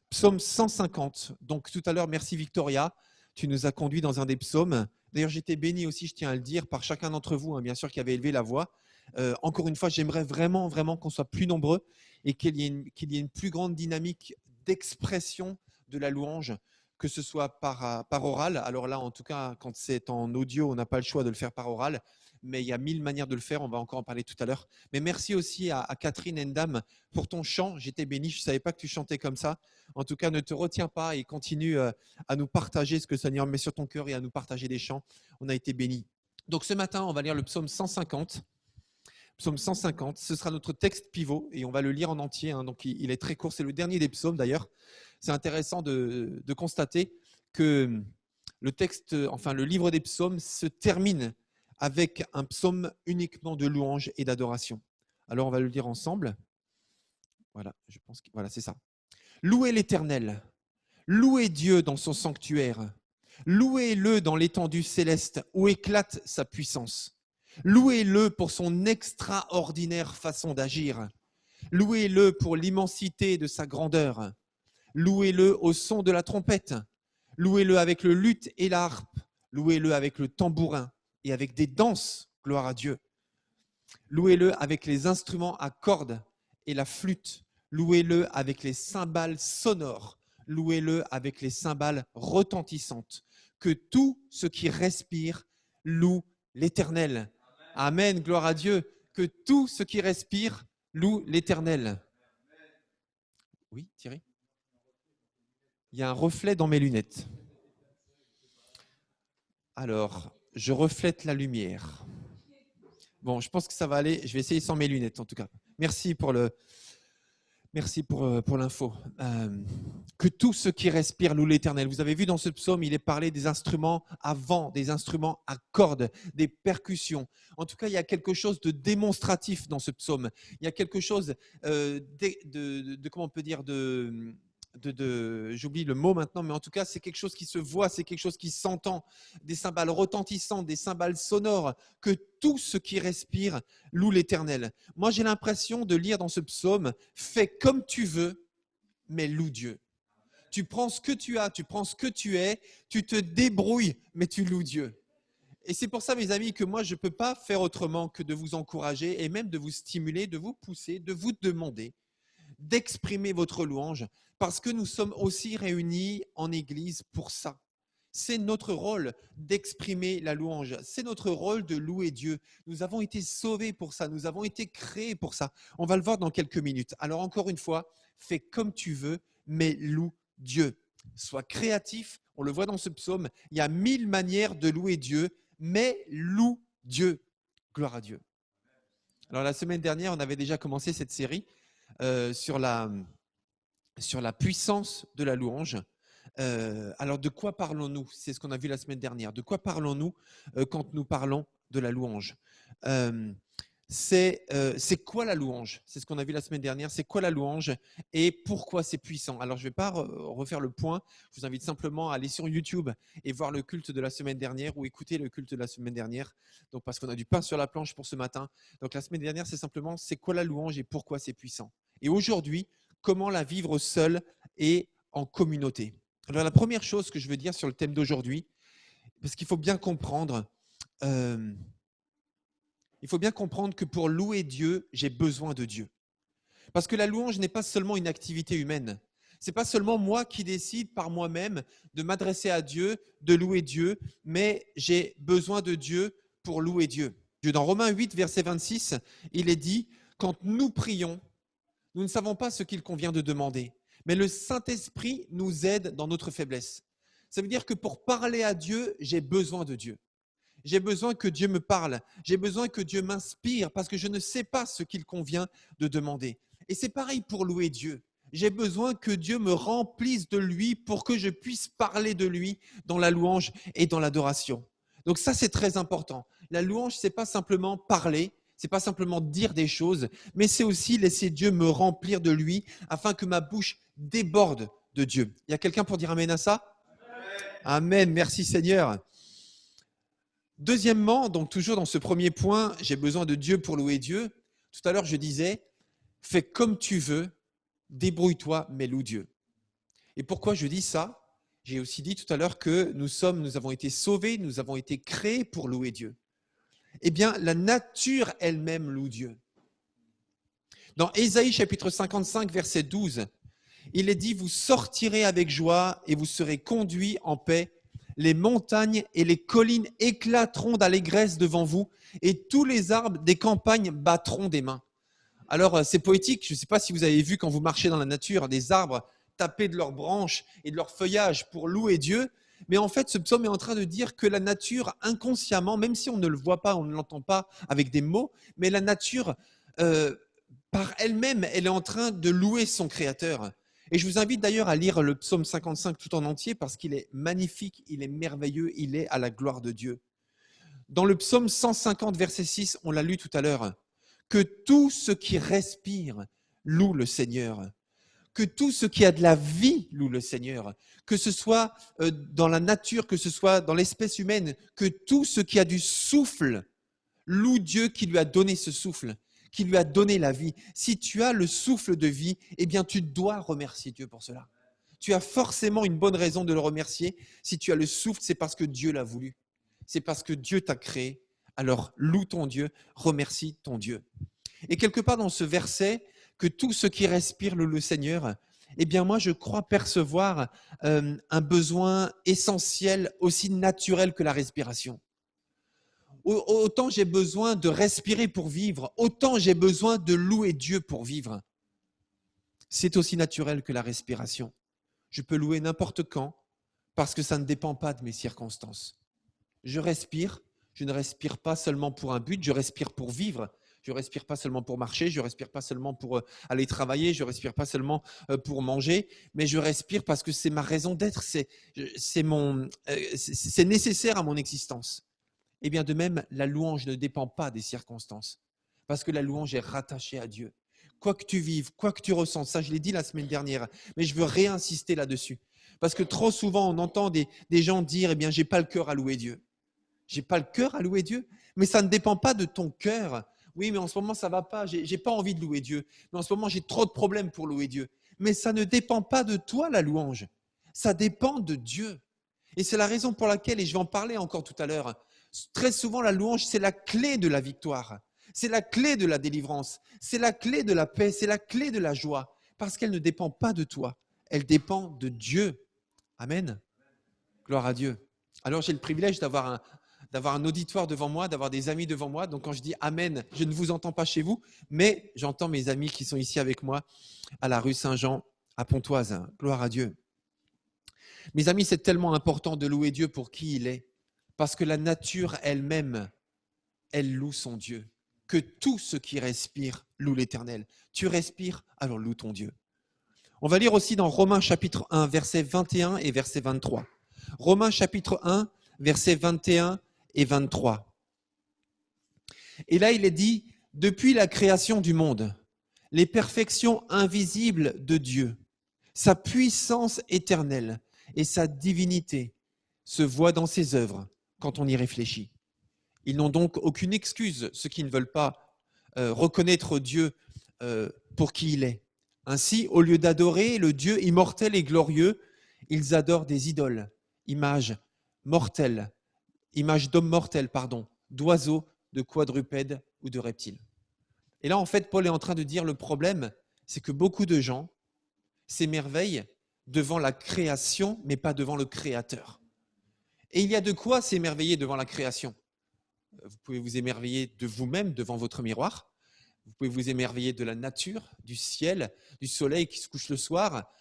Psaume 150. Donc tout à l'heure, merci Victoria, tu nous as conduits dans un des psaumes. D'ailleurs, j'étais béni aussi, je tiens à le dire, par chacun d'entre vous, bien sûr, qui avait élevé la voix. Encore une fois, j'aimerais vraiment qu'on soit plus nombreux et qu'il y ait une plus grande dynamique d'expression de la louange, que ce soit par oral. Alors là, en tout cas, quand c'est en audio, on n'a pas le choix de le faire par oral, mais il y a 1000 manières de le faire, on va encore en parler tout à l'heure. Mais merci aussi à Catherine Endam pour ton chant, j'étais béni, je ne savais pas que tu chantais comme ça. En tout cas, ne te retiens pas et continue à nous partager ce que le Seigneur met sur ton cœur et à nous partager des chants. On a été bénis. Donc ce matin, on va lire le psaume 150. Psaume 150, ce sera notre texte pivot et on va le lire en entier. Donc il est très court, c'est le dernier des psaumes d'ailleurs. C'est intéressant de constater que le livre des psaumes se termine avec un psaume uniquement de louange et d'adoration. Alors on va le lire ensemble. Voilà, je pense que voilà, c'est ça. Louez l'Éternel. Louez Dieu dans son sanctuaire. Louez-le dans l'étendue céleste où éclate sa puissance. Louez-le pour son extraordinaire façon d'agir. Louez-le pour l'immensité de sa grandeur. Louez-le au son de la trompette. Louez-le avec le luth et la harpe. Louez-le avec le tambourin et avec des danses. Gloire à Dieu. Louez-le avec les instruments à cordes et la flûte. Louez-le avec les cymbales sonores. Louez-le avec les cymbales retentissantes. Que tout ce qui respire loue l'Éternel. Amen, gloire à Dieu. Que tout ce qui respire loue l'Éternel. Oui, Thierry? Il y a un reflet dans mes lunettes. Alors, je reflète la lumière. Bon, je pense que ça va aller. Je vais essayer sans mes lunettes, en tout cas. Merci pour l'info. Que tout ce qui respire loue l'Éternel. Vous avez vu dans ce psaume, il est parlé des instruments à vent, des instruments à cordes, des percussions. En tout cas, il y a quelque chose de démonstratif dans ce psaume. Il y a quelque chose comment on peut dire, j'oublie le mot maintenant, mais en tout cas, c'est quelque chose qui se voit, c'est quelque chose qui s'entend. Des cymbales retentissantes, des cymbales sonores, que tout ce qui respire loue l'Éternel. Moi, j'ai l'impression de lire dans ce psaume, fais comme tu veux, mais loue Dieu. Tu prends ce que tu as, tu prends ce que tu es, tu te débrouilles, mais tu loues Dieu. Et c'est pour ça, mes amis, que moi, je ne peux pas faire autrement que de vous encourager et même de vous stimuler, de vous pousser, de vous demander d'exprimer votre louange, parce que nous sommes aussi réunis en Église pour ça. C'est notre rôle d'exprimer la louange. C'est notre rôle de louer Dieu. Nous avons été sauvés pour ça. Nous avons été créés pour ça. On va le voir dans quelques minutes. Alors encore une fois, fais comme tu veux, mais loue Dieu. Sois créatif. On le voit dans ce psaume. Il y a 1000 manières de louer Dieu, mais loue Dieu. Gloire à Dieu. Alors la semaine dernière, on avait déjà commencé cette série sur la puissance de la louange. Alors, de quoi parlons-nous? C'est ce qu'on a vu la semaine dernière. De quoi parlons-nous quand nous parlons de la louange? C'est quoi la louange? C'est ce qu'on a vu la semaine dernière. C'est quoi la louange et pourquoi c'est puissant? Alors, je ne vais pas refaire le point. Je vous invite simplement à aller sur YouTube et voir le culte de la semaine dernière ou écouter le culte de la semaine dernière. Donc, parce qu'on a du pain sur la planche pour ce matin. Donc, la semaine dernière, c'est simplement c'est quoi la louange et pourquoi c'est puissant. Et aujourd'hui, comment la vivre seule et en communauté. Alors, la première chose que je veux dire sur le thème d'aujourd'hui, parce qu'il faut bien comprendre, que pour louer Dieu, j'ai besoin de Dieu. Parce que la louange n'est pas seulement une activité humaine. Ce n'est pas seulement moi qui décide par moi-même de m'adresser à Dieu, de louer Dieu, mais j'ai besoin de Dieu pour louer Dieu. Dans Romains 8, verset 26, il est dit « Quand nous prions, nous ne savons pas ce qu'il convient de demander, mais le Saint-Esprit nous aide dans notre faiblesse. » Ça veut dire que pour parler à Dieu, j'ai besoin de Dieu. J'ai besoin que Dieu me parle. J'ai besoin que Dieu m'inspire parce que je ne sais pas ce qu'il convient de demander. Et c'est pareil pour louer Dieu. J'ai besoin que Dieu me remplisse de lui pour que je puisse parler de lui dans la louange et dans l'adoration. Donc ça, c'est très important. La louange, ce n'est pas simplement parler, ce n'est pas simplement dire des choses, mais c'est aussi laisser Dieu me remplir de lui afin que ma bouche déborde de Dieu. Il y a quelqu'un pour dire amen à ça? Amen, merci Seigneur. Deuxièmement, donc toujours dans ce premier point, j'ai besoin de Dieu pour louer Dieu. Tout à l'heure, je disais, fais comme tu veux, débrouille-toi, mais loue Dieu. Et pourquoi je dis ça? J'ai aussi dit tout à l'heure que nous avons été sauvés, nous avons été créés pour louer Dieu. Eh bien, la nature elle-même loue Dieu. Dans Ésaïe chapitre 55, verset 12, il est dit « Vous sortirez avec joie et vous serez conduits en paix. Les montagnes et les collines éclateront d'allégresse devant vous et tous les arbres des campagnes battront des mains. » Alors, c'est poétique. Je ne sais pas si vous avez vu quand vous marchez dans la nature, des arbres taper de leurs branches et de leurs feuillages pour louer Dieu. Mais en fait, ce psaume est en train de dire que la nature, inconsciemment, même si on ne le voit pas, on ne l'entend pas avec des mots, mais la nature, par elle-même, elle est en train de louer son Créateur. Et je vous invite d'ailleurs à lire le psaume 55 tout en entier parce qu'il est magnifique, il est merveilleux, il est à la gloire de Dieu. Dans le psaume 150, verset 6, on l'a lu tout à l'heure, « Que tout ce qui respire loue le Seigneur. Que tout ce qui a de la vie loue le Seigneur. Que ce soit dans la nature, que ce soit dans l'espèce humaine, que tout ce qui a du souffle loue Dieu qui lui a donné ce souffle, qui lui a donné la vie. Si tu as le souffle de vie, eh bien tu dois remercier Dieu pour cela. Tu as forcément une bonne raison de le remercier. Si tu as le souffle, c'est parce que Dieu l'a voulu. C'est parce que Dieu t'a créé. Alors loue ton Dieu, remercie ton Dieu. Et quelque part dans ce verset, que tout ce qui respire loue le Seigneur, eh bien moi je crois percevoir un besoin essentiel, aussi naturel que la respiration. Autant j'ai besoin de respirer pour vivre, autant j'ai besoin de louer Dieu pour vivre. C'est aussi naturel que la respiration. Je peux louer n'importe quand parce que ça ne dépend pas de mes circonstances. Je respire, je ne respire pas seulement pour un but, je respire pour vivre. Je ne respire pas seulement pour marcher, je ne respire pas seulement pour aller travailler, je ne respire pas seulement pour manger, mais je respire parce que c'est ma raison d'être, c'est nécessaire à mon existence. Et bien de même, la louange ne dépend pas des circonstances, parce que la louange est rattachée à Dieu. Quoi que tu vives, quoi que tu ressentes, ça je l'ai dit la semaine dernière, mais je veux réinsister là-dessus. Parce que trop souvent, on entend des gens dire « Eh bien, je n'ai pas le cœur à louer Dieu. » Je n'ai pas le cœur à louer Dieu, mais ça ne dépend pas de ton cœur. Oui, mais en ce moment, ça ne va pas, je n'ai pas envie de louer Dieu. Mais en ce moment, j'ai trop de problèmes pour louer Dieu. Mais ça ne dépend pas de toi, la louange. Ça dépend de Dieu. Et c'est la raison pour laquelle, et je vais en parler encore tout à l'heure, très souvent, la louange, c'est la clé de la victoire. C'est la clé de la délivrance. C'est la clé de la paix. C'est la clé de la joie. Parce qu'elle ne dépend pas de toi. Elle dépend de Dieu. Amen. Gloire à Dieu. Alors, j'ai le privilège d'avoir un auditoire devant moi, d'avoir des amis devant moi. Donc, quand je dis Amen, je ne vous entends pas chez vous, mais j'entends mes amis qui sont ici avec moi à la rue Saint-Jean, à Pontoise. Gloire à Dieu. Mes amis, c'est tellement important de louer Dieu pour qui il est, parce que la nature elle-même, elle loue son Dieu. Que tout ce qui respire loue l'Éternel. Tu respires, alors loue ton Dieu. On va lire aussi dans Romains chapitre 1, versets 21 et verset 23. Romains chapitre 1, versets 21 et 23. Et là, il est dit, depuis la création du monde, les perfections invisibles de Dieu, sa puissance éternelle et sa divinité se voient dans ses œuvres quand on y réfléchit. Ils n'ont donc aucune excuse, ceux qui ne veulent pas reconnaître Dieu pour qui il est. Ainsi, au lieu d'adorer le Dieu immortel et glorieux, ils adorent des idoles, images mortelles, images d'hommes mortels, d'oiseaux, de quadrupèdes ou de reptiles. Et là, en fait, Paul est en train de dire le problème, c'est que beaucoup de gens s'émerveillent devant la création, mais pas devant le Créateur. Et il y a de quoi s'émerveiller devant la création. Vous pouvez vous émerveiller de vous-même devant votre miroir. Vous pouvez vous émerveiller de la nature, du ciel, du soleil qui se couche le soir,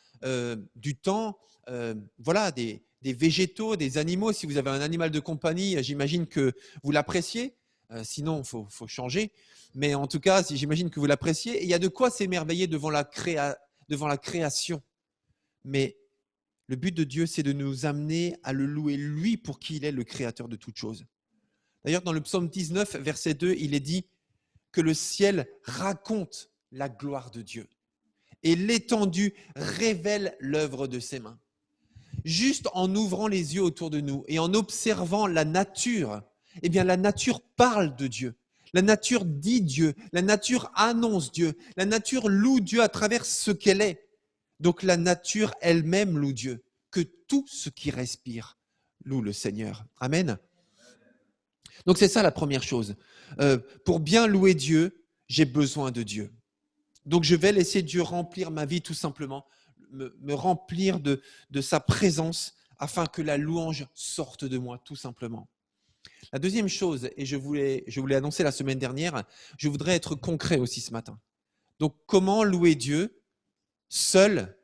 du temps, voilà, des végétaux, des animaux. Si vous avez un animal de compagnie, j'imagine que vous l'appréciez. Sinon, il faut changer. Mais en tout cas, j'imagine que vous l'appréciez. Et il y a de quoi s'émerveiller devant la création. Mais le but de Dieu, c'est de nous amener à le louer, lui, pour qui il est le créateur de toutes choses. D'ailleurs, dans le psaume 19, verset 2, il est dit que le ciel raconte la gloire de Dieu et l'étendue révèle l'œuvre de ses mains. Juste en ouvrant les yeux autour de nous et en observant la nature, eh bien la nature parle de Dieu. La nature dit Dieu, la nature annonce Dieu, la nature loue Dieu à travers ce qu'elle est. Donc la nature elle-même loue Dieu. Que tout ce qui respire loue le Seigneur. Amen. Donc c'est ça la première chose. Pour bien louer Dieu, j'ai besoin de Dieu. Donc je vais laisser Dieu remplir ma vie tout simplement, me remplir de sa présence afin que la louange sorte de moi tout simplement. La deuxième chose, et je voulais annoncer la semaine dernière, je voudrais être concret aussi ce matin. Donc comment louer Dieu seul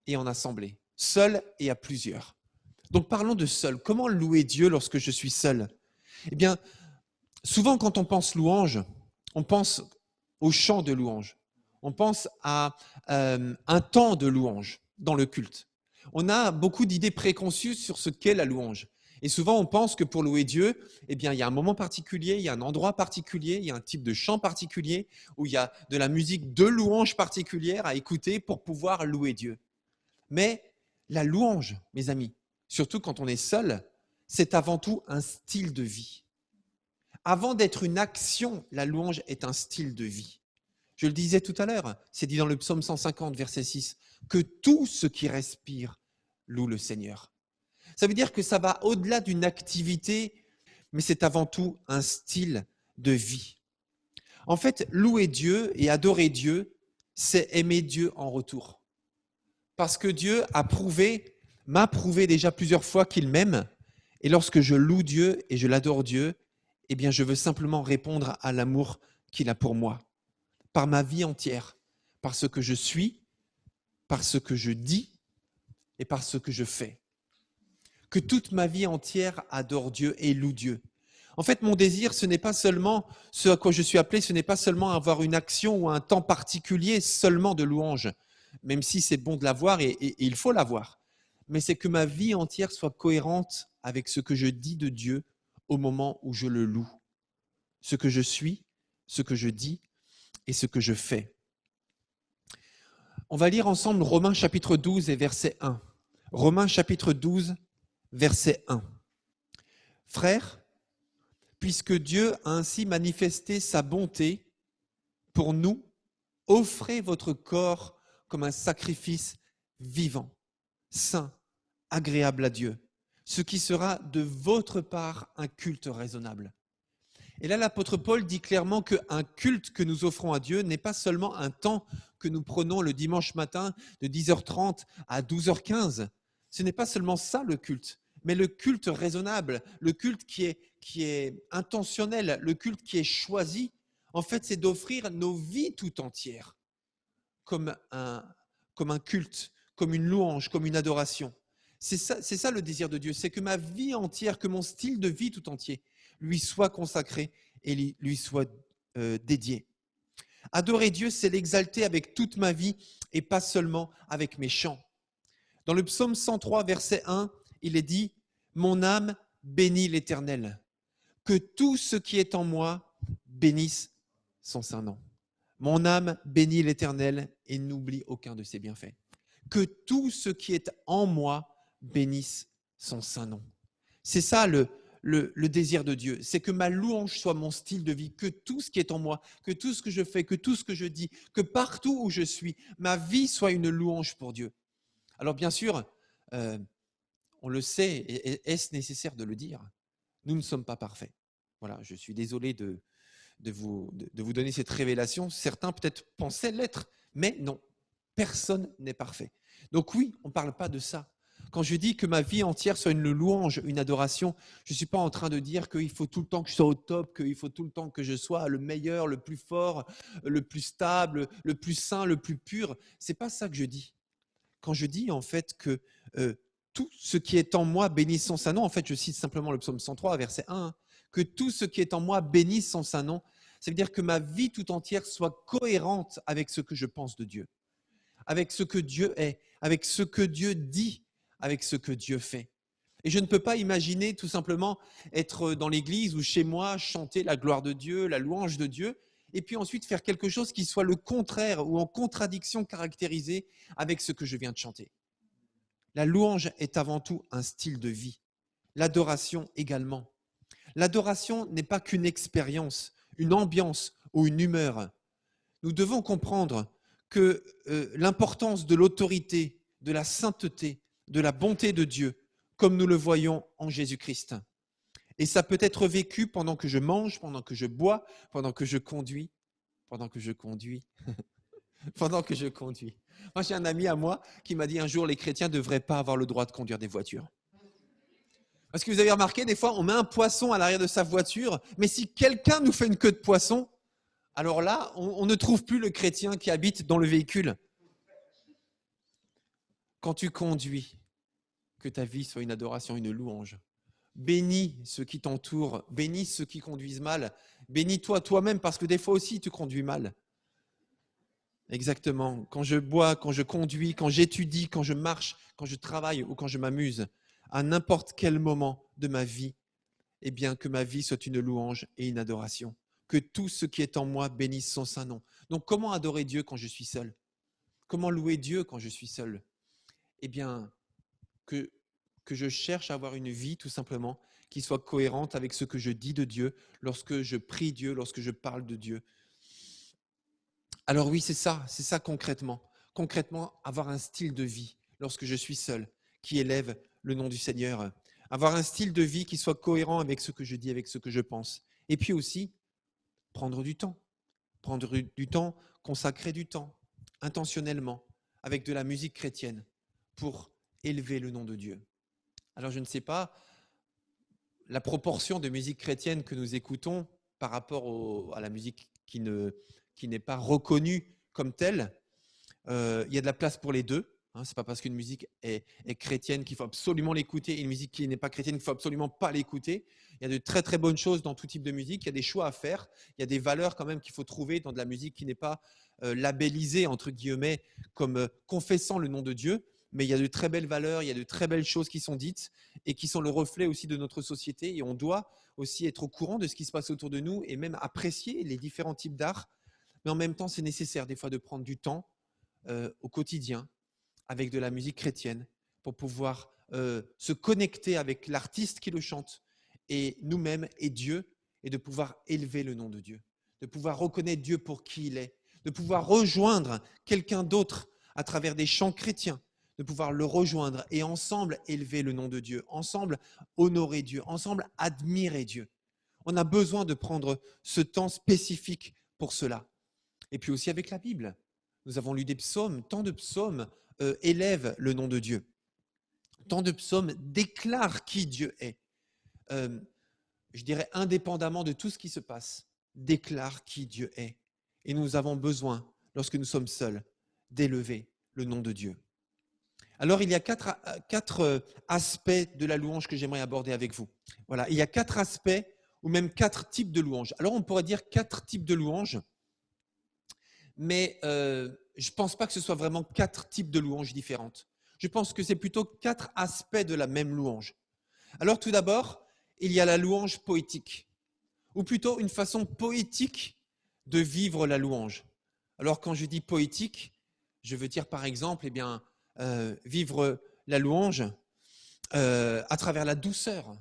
et en assemblée, seul et à plusieurs. Donc parlons de seul. Comment louer Dieu lorsque je suis seul ? Eh bien, souvent quand on pense louange, on pense au chant de louange. On pense à un temps de louange dans le culte. On a beaucoup d'idées préconçues sur ce qu'est la louange. Et souvent, on pense que pour louer Dieu, eh bien, il y a un moment particulier, il y a un endroit particulier, il y a un type de chant particulier, où il y a de la musique de louange particulière à écouter pour pouvoir louer Dieu. Mais la louange, mes amis, surtout quand on est seul, c'est avant tout un style de vie. Avant d'être une action, la louange est un style de vie. Je le disais tout à l'heure, c'est dit dans le psaume 150, verset 6, que tout ce qui respire loue le Seigneur. Ça veut dire que ça va au-delà d'une activité, mais c'est avant tout un style de vie. En fait, louer Dieu et adorer Dieu, c'est aimer Dieu en retour. Parce que Dieu m'a prouvé déjà plusieurs fois qu'il m'aime. Et lorsque je loue Dieu et je l'adore Dieu, eh bien, je veux simplement répondre à l'amour qu'il a pour moi. Par ma vie entière, par ce que je suis, par ce que je dis et par ce que je fais. Que toute ma vie entière adore Dieu et loue Dieu. En fait, mon désir, ce n'est pas seulement ce à quoi je suis appelé, ce n'est pas seulement avoir une action ou un temps particulier seulement de louange, même si c'est bon de l'avoir et il faut l'avoir. Mais c'est que ma vie entière soit cohérente avec ce que je dis de Dieu au moment où je le loue. Ce que je suis, ce que je dis et ce que je fais. On va lire ensemble Romains chapitre 12 et verset 1. Romains chapitre 12, verset 1. Frères, puisque Dieu a ainsi manifesté sa bonté pour nous, offrez votre corps comme un sacrifice vivant, saint, agréable à Dieu, ce qui sera de votre part un culte raisonnable. Et là, l'apôtre Paul dit clairement qu'un culte que nous offrons à Dieu n'est pas seulement un temps que nous prenons le dimanche matin de 10h30 à 12h15. Ce n'est pas seulement ça le culte, mais le culte raisonnable, le culte qui est intentionnel, le culte qui est choisi, en fait, c'est d'offrir nos vies tout entières comme un culte, comme une louange, comme une adoration. C'est ça le désir de Dieu, c'est que ma vie entière, que mon style de vie tout entier lui soit consacré et lui soit dédié. Adorer Dieu, c'est l'exalter avec toute ma vie et pas seulement avec mes chants. Dans le psaume 103, verset 1, il est dit « Mon âme bénit l'Éternel, que tout ce qui est en moi bénisse son saint nom. » Mon âme bénit l'Éternel et n'oublie aucun de ses bienfaits. Que tout ce qui est en moi bénisse son saint nom. C'est ça le désir de Dieu, c'est que ma louange soit mon style de vie, que tout ce qui est en moi, que tout ce que je fais, que tout ce que je dis, que partout où je suis, ma vie soit une louange pour Dieu. Alors bien sûr, on le sait, et est-ce nécessaire de le dire, nous ne sommes pas parfaits. Voilà, je suis désolé de vous donner cette révélation. Certains peut-être pensaient l'être, mais non, personne n'est parfait. Donc oui, on ne parle pas de ça. Quand je dis que ma vie entière soit une louange, une adoration, je ne suis pas en train de dire qu'il faut tout le temps que je sois au top, qu'il faut tout le temps que je sois le meilleur, le plus fort, le plus stable, le plus saint, le plus pur. Ce n'est pas ça que je dis. Quand je dis en fait que tout ce qui est en moi bénisse son saint nom, en fait je cite simplement le psaume 103, verset 1, que tout ce qui est en moi bénisse son saint nom, ça veut dire que ma vie tout entière soit cohérente avec ce que je pense de Dieu, avec ce que Dieu est, avec ce que Dieu dit, avec ce que Dieu fait. Et je ne peux pas imaginer tout simplement être dans l'église ou chez moi, chanter la gloire de Dieu, la louange de Dieu, et puis ensuite faire quelque chose qui soit le contraire ou en contradiction caractérisée avec ce que je viens de chanter. La louange est avant tout un style de vie. L'adoration également. L'adoration n'est pas qu'une expérience, une ambiance ou une humeur. Nous devons comprendre que l'importance de l'autorité, de la sainteté, de la bonté de Dieu, comme nous le voyons en Jésus-Christ. Et ça peut être vécu pendant que je mange, pendant que je bois, pendant que je conduis. Pendant que je conduis. Moi, j'ai un ami à moi qui m'a dit un jour, les chrétiens ne devraient pas avoir le droit de conduire des voitures. Parce que vous avez remarqué, des fois, on met un poisson à l'arrière de sa voiture, mais si quelqu'un nous fait une queue de poisson, alors là, on ne trouve plus le chrétien qui habite dans le véhicule. Quand tu conduis, que ta vie soit une adoration, une louange. Bénis ceux qui t'entourent, bénis ceux qui conduisent mal, bénis-toi toi-même parce que des fois aussi tu conduis mal. Exactement. Quand je bois, quand je conduis, quand j'étudie, quand je marche, quand je travaille ou quand je m'amuse, à n'importe quel moment, de ma vie, eh bien, que ma vie soit une louange et une adoration. Que tout ce qui est en moi bénisse son saint nom. Donc, comment adorer Dieu quand je suis seul? Comment louer Dieu quand je suis seul? Eh bien, que je cherche à avoir une vie, tout simplement, qui soit cohérente avec ce que je dis de Dieu, lorsque je prie Dieu, lorsque je parle de Dieu. Alors oui, c'est ça concrètement. Concrètement, avoir un style de vie, lorsque je suis seul, qui élève le nom du Seigneur. Avoir un style de vie qui soit cohérent avec ce que je dis, avec ce que je pense. Et puis aussi, prendre du temps. Prendre du temps, consacrer du temps, intentionnellement, avec de la musique chrétienne, pour élever le nom de Dieu. Alors je ne sais pas la proportion de musique chrétienne que nous écoutons par rapport à la musique qui n'est pas reconnue comme telle. Il y a de la place pour les deux. Ce n'est pas parce qu'une musique est chrétienne qu'il faut absolument l'écouter et une musique qui n'est pas chrétienne qu'il ne faut absolument pas l'écouter. Il y a de très très bonnes choses dans tout type de musique. Il y a des choix à faire. Il y a des valeurs quand même qu'il faut trouver dans de la musique qui n'est pas labellisée, entre guillemets, comme confessant le nom de Dieu. Mais il y a de très belles valeurs, il y a de très belles choses qui sont dites et qui sont le reflet aussi de notre société. Et on doit aussi être au courant de ce qui se passe autour de nous et même apprécier les différents types d'art. Mais en même temps, c'est nécessaire des fois de prendre du temps au quotidien avec de la musique chrétienne pour pouvoir se connecter avec l'artiste qui le chante et nous-mêmes et Dieu, et de pouvoir élever le nom de Dieu, de pouvoir reconnaître Dieu pour qui il est, de pouvoir rejoindre quelqu'un d'autre à travers des chants chrétiens, de pouvoir le rejoindre et ensemble élever le nom de Dieu, ensemble honorer Dieu, ensemble admirer Dieu. On a besoin de prendre ce temps spécifique pour cela. Et puis aussi avec la Bible. Nous avons lu des psaumes, tant de psaumes élèvent le nom de Dieu. Tant de psaumes déclarent qui Dieu est. Je dirais indépendamment de tout ce qui se passe, déclarent qui Dieu est. Et nous avons besoin, lorsque nous sommes seuls, d'élever le nom de Dieu. Alors, il y a quatre aspects de la louange que j'aimerais aborder avec vous. Voilà, il y a 4 aspects ou même 4 types de louanges. Alors, on pourrait dire 4 types de louanges, mais je ne pense pas que ce soit vraiment 4 types de louanges différentes. Je pense que c'est plutôt 4 aspects de la même louange. Alors, tout d'abord, il y a la louange poétique, ou plutôt une façon poétique de vivre la louange. Alors, quand je dis poétique, je veux dire par exemple, eh bien, vivre la louange à travers la douceur,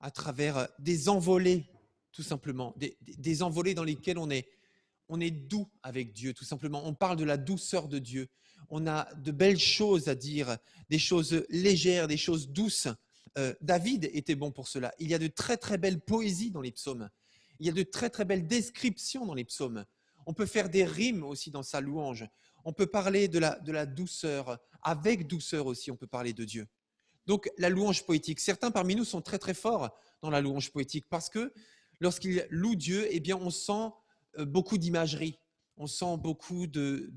à travers des envolées, tout simplement, des envolées dans lesquelles on est doux avec Dieu, tout simplement. On parle de la douceur de Dieu. On a de belles choses à dire, des choses légères, des choses douces. David était bon pour cela. Il y a de très très belles poésies dans les psaumes. Il y a de très très belles descriptions dans les psaumes. On peut faire des rimes aussi dans sa louange. On peut parler de la douceur. Avec douceur aussi, on peut parler de Dieu. Donc, la louange poétique. Certains parmi nous sont très très forts dans la louange poétique parce que lorsqu'ils louent Dieu, eh bien, on sent beaucoup d'imagerie. On sent beaucoup de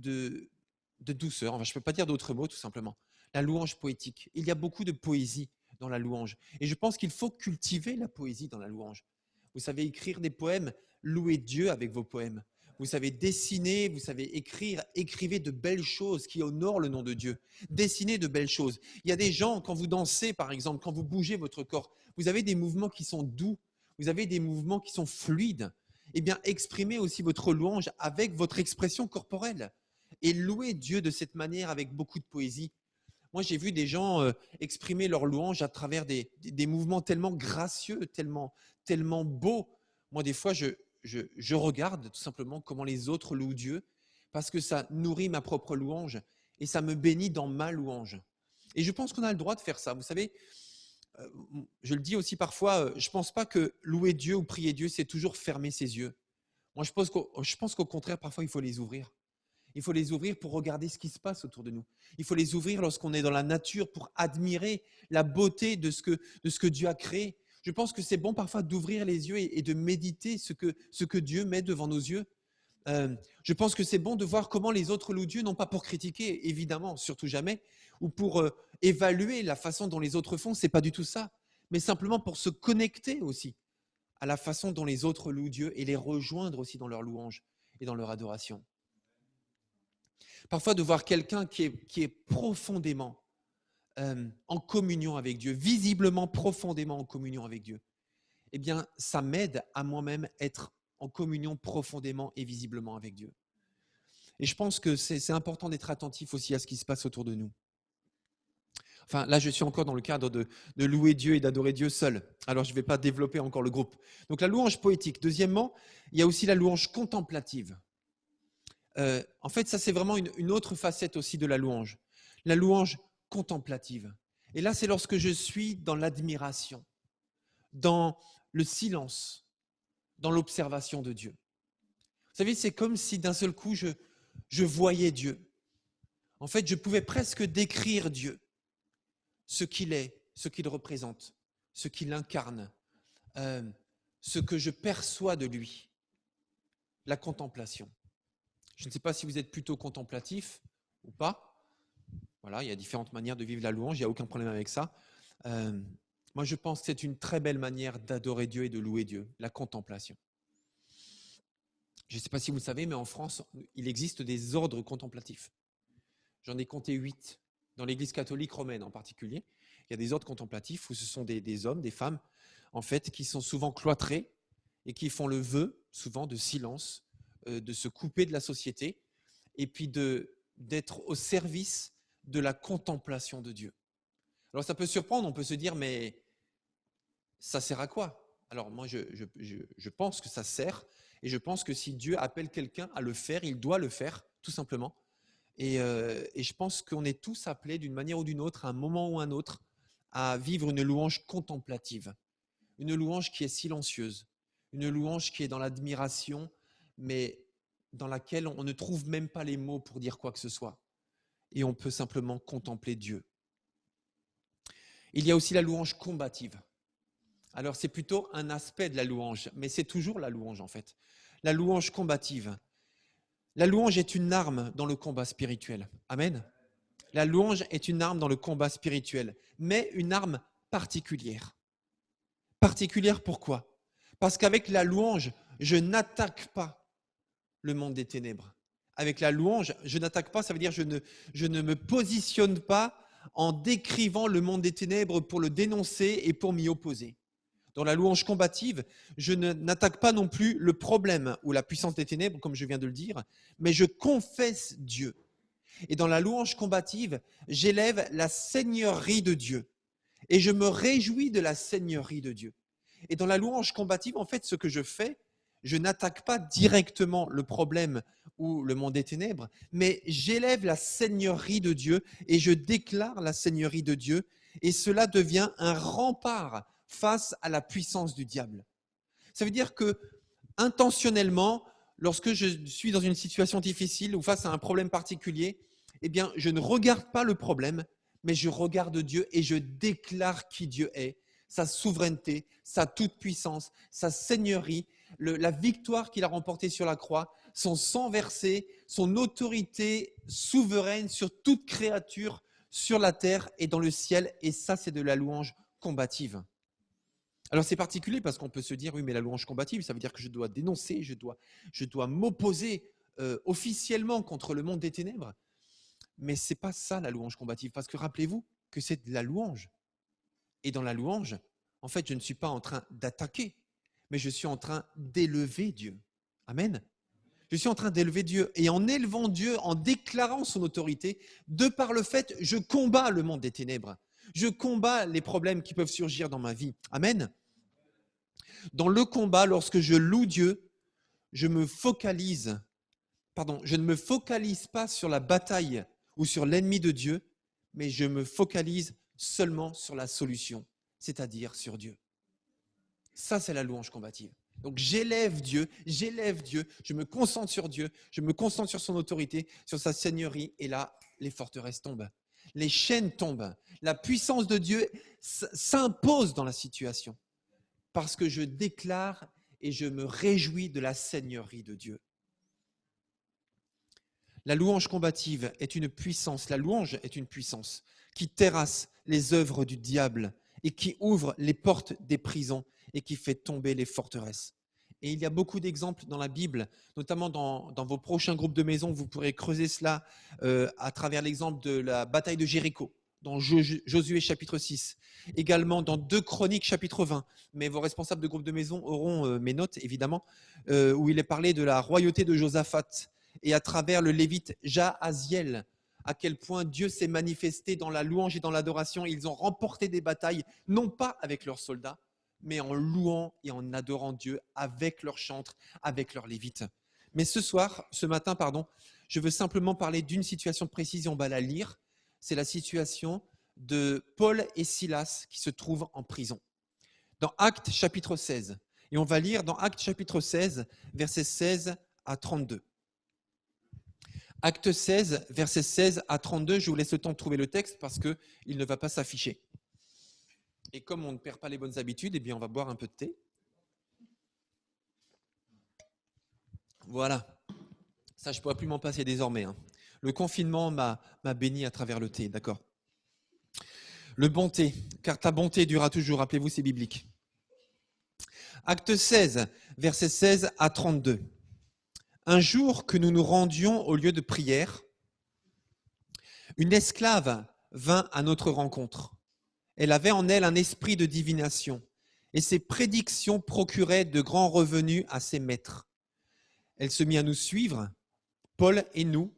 douceur. Enfin, je ne peux pas dire d'autres mots, tout simplement. La louange poétique. Il y a beaucoup de poésie dans la louange. Et je pense qu'il faut cultiver la poésie dans la louange. Vous savez écrire des poèmes, louez Dieu avec vos poèmes. Vous savez dessiner, vous savez écrire, écrivez de belles choses qui honorent le nom de Dieu. Dessinez de belles choses. Il y a des gens, quand vous dansez par exemple, quand vous bougez votre corps, vous avez des mouvements qui sont doux, vous avez des mouvements qui sont fluides. Eh bien, exprimez aussi votre louange avec votre expression corporelle. Et louez Dieu de cette manière avec beaucoup de poésie. Moi, j'ai vu des gens exprimer leur louange à travers des mouvements tellement gracieux, tellement beaux. Moi, des fois, je regarde tout simplement comment les autres louent Dieu parce que ça nourrit ma propre louange et ça me bénit dans ma louange. Et je pense qu'on a le droit de faire ça. Vous savez, je le dis aussi parfois, je ne pense pas que louer Dieu ou prier Dieu, c'est toujours fermer ses yeux. Moi, je pense qu'au contraire, parfois, il faut les ouvrir. Il faut les ouvrir pour regarder ce qui se passe autour de nous. Il faut les ouvrir lorsqu'on est dans la nature pour admirer la beauté de ce que Dieu a créé. Je pense que c'est bon parfois d'ouvrir les yeux et de méditer ce que Dieu met devant nos yeux. Je pense que c'est bon de voir comment les autres louent Dieu, non pas pour critiquer, évidemment, surtout jamais, ou pour évaluer la façon dont les autres font, c'est pas du tout ça, mais simplement pour se connecter aussi à la façon dont les autres louent Dieu et les rejoindre aussi dans leur louange et dans leur adoration. Parfois de voir quelqu'un qui est profondément en communion avec Dieu, visiblement, profondément en communion avec Dieu, eh bien, ça m'aide à moi-même être en communion profondément et visiblement avec Dieu. Et je pense que c'est important d'être attentif aussi à ce qui se passe autour de nous. Enfin, là, je suis encore dans le cadre de louer Dieu et d'adorer Dieu seul. Alors, je ne vais pas développer encore le groupe. Donc, la louange poétique. Deuxièmement, il y a aussi la louange contemplative. En fait, ça, c'est vraiment une autre facette aussi de la louange. La louange contemplative. Et là, c'est lorsque je suis dans l'admiration, dans le silence, dans l'observation de Dieu. Vous savez, c'est comme si d'un seul coup, je voyais Dieu. En fait, je pouvais presque décrire Dieu, ce qu'il est, ce qu'il représente, ce qu'il incarne, ce que je perçois de lui, la contemplation. Je ne sais pas si vous êtes plutôt contemplatif ou pas. Voilà, il y a différentes manières de vivre la louange, il n'y a aucun problème avec ça. Moi, je pense que c'est une très belle manière d'adorer Dieu et de louer Dieu, la contemplation. Je ne sais pas si vous le savez, mais en France, il existe des ordres contemplatifs. J'en ai compté 8. Dans l'Église catholique romaine en particulier, il y a des ordres contemplatifs où ce sont des hommes, des femmes, en fait, qui sont souvent cloîtrés et qui font le vœu, souvent, de silence, de se couper de la société et puis d'être au service de la contemplation de Dieu. Alors, ça peut surprendre, on peut se dire, mais ça sert à quoi? Alors, moi, je pense que ça sert et je pense que si Dieu appelle quelqu'un à le faire, il doit le faire, tout simplement. Et je pense qu'on est tous appelés d'une manière ou d'une autre, à un moment ou à un autre, à vivre une louange contemplative, une louange qui est silencieuse, une louange qui est dans l'admiration, mais dans laquelle on ne trouve même pas les mots pour dire quoi que ce soit. Et on peut simplement contempler Dieu. Il y a aussi la louange combative. Alors c'est plutôt un aspect de la louange, mais c'est toujours la louange en fait. La louange combative. La louange est une arme dans le combat spirituel. Amen. La louange est une arme dans le combat spirituel, mais une arme particulière. Particulière pourquoi? Parce qu'avec la louange, je n'attaque pas le monde des ténèbres. Avec la louange, je n'attaque pas, ça veut dire je ne me positionne pas en décrivant le monde des ténèbres pour le dénoncer et pour m'y opposer. Dans la louange combative, je n'attaque pas non plus le problème ou la puissance des ténèbres, comme je viens de le dire, mais je confesse Dieu. Et dans la louange combative, j'élève la seigneurie de Dieu. Et je me réjouis de la seigneurie de Dieu. Et dans la louange combative, en fait, ce que je fais, je n'attaque pas directement le problème ou le monde des ténèbres, mais j'élève la seigneurie de Dieu et je déclare la seigneurie de Dieu. Et cela devient un rempart face à la puissance du diable. Ça veut dire que, intentionnellement, lorsque je suis dans une situation difficile ou face à un problème particulier, eh bien, je ne regarde pas le problème, mais je regarde Dieu et je déclare qui Dieu est, sa souveraineté, sa toute-puissance, sa seigneurie, la victoire qu'il a remportée sur la croix, son sang versé, son autorité souveraine sur toute créature sur la terre et dans le ciel. Et ça, c'est de la louange combative. Alors c'est particulier parce qu'on peut se dire, oui, mais la louange combative, ça veut dire que je dois dénoncer, je dois m'opposer officiellement contre le monde des ténèbres. Mais ce n'est pas ça la louange combative, parce que rappelez-vous que c'est de la louange. Et dans la louange, en fait, je ne suis pas en train d'attaquer, mais je suis en train d'élever Dieu. Amen. Je suis en train d'élever Dieu. Et en élevant Dieu, en déclarant son autorité, de par le fait, je combats le monde des ténèbres. Je combats les problèmes qui peuvent surgir dans ma vie. Amen. Dans le combat, lorsque je loue Dieu, je ne me focalise pas sur la bataille ou sur l'ennemi de Dieu, mais je me focalise seulement sur la solution, c'est-à-dire sur Dieu. Ça, c'est la louange combative. Donc j'élève Dieu, je me concentre sur Dieu, je me concentre sur son autorité, sur sa seigneurie, et là, les forteresses tombent. Les chaînes tombent. La puissance de Dieu s'impose dans la situation parce que je déclare et je me réjouis de la seigneurie de Dieu. La louange combative est une puissance, la louange est une puissance qui terrasse les œuvres du diable et qui ouvre les portes des prisons et qui fait tomber les forteresses. Et il y a beaucoup d'exemples dans la Bible, notamment dans vos prochains groupes de maison, vous pourrez creuser cela à travers l'exemple de la bataille de Jéricho, dans Josué chapitre 6, également dans 2 Chroniques chapitre 20, mais vos responsables de groupe de maison auront mes notes évidemment, où il est parlé de la royauté de Josaphat et à travers le lévite Jahaziel, à quel point Dieu s'est manifesté dans la louange et dans l'adoration. Ils ont remporté des batailles, non pas avec leurs soldats, mais en louant et en adorant Dieu avec leurs chantres, avec leurs lévites. Mais ce matin, je veux simplement parler d'une situation précise et on va la lire. C'est la situation de Paul et Silas qui se trouvent en prison. Dans Actes chapitre 16. Et on va lire dans Actes chapitre 16, versets 16 à 32. Acte 16, versets 16 à 32. Je vous laisse le temps de trouver le texte parce qu'il ne va pas s'afficher. Et comme on ne perd pas les bonnes habitudes, eh bien on va boire un peu de thé. Voilà. Ça, je ne pourrais plus m'en passer désormais. Le confinement m'a béni à travers le thé, d'accord. Le bon thé, car ta bonté durera toujours. Rappelez-vous, c'est biblique. Acte 16, versets 16 à 32. Un jour que nous nous rendions au lieu de prière, une esclave vint à notre rencontre. Elle avait en elle un esprit de divination, et ses prédictions procuraient de grands revenus à ses maîtres. Elle se mit à nous suivre, Paul et nous,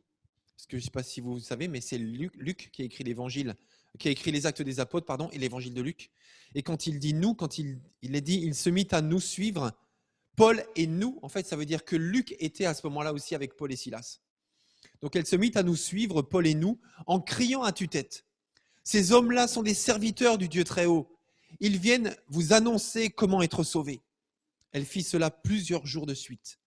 parce que je ne sais pas si vous savez, mais c'est Luc qui a écrit l'évangile, qui a écrit les Actes des Apôtres, et l'évangile de Luc. Et quand il dit nous, quand il est dit, il se mit à nous suivre, Paul et nous, en fait, ça veut dire que Luc était à ce moment-là aussi avec Paul et Silas. Donc elle se mit à nous suivre, Paul et nous, en criant à tue-tête. Ces hommes-là sont des serviteurs du Dieu très haut. Ils viennent vous annoncer comment être sauvés. Elle fit cela plusieurs jours de suite.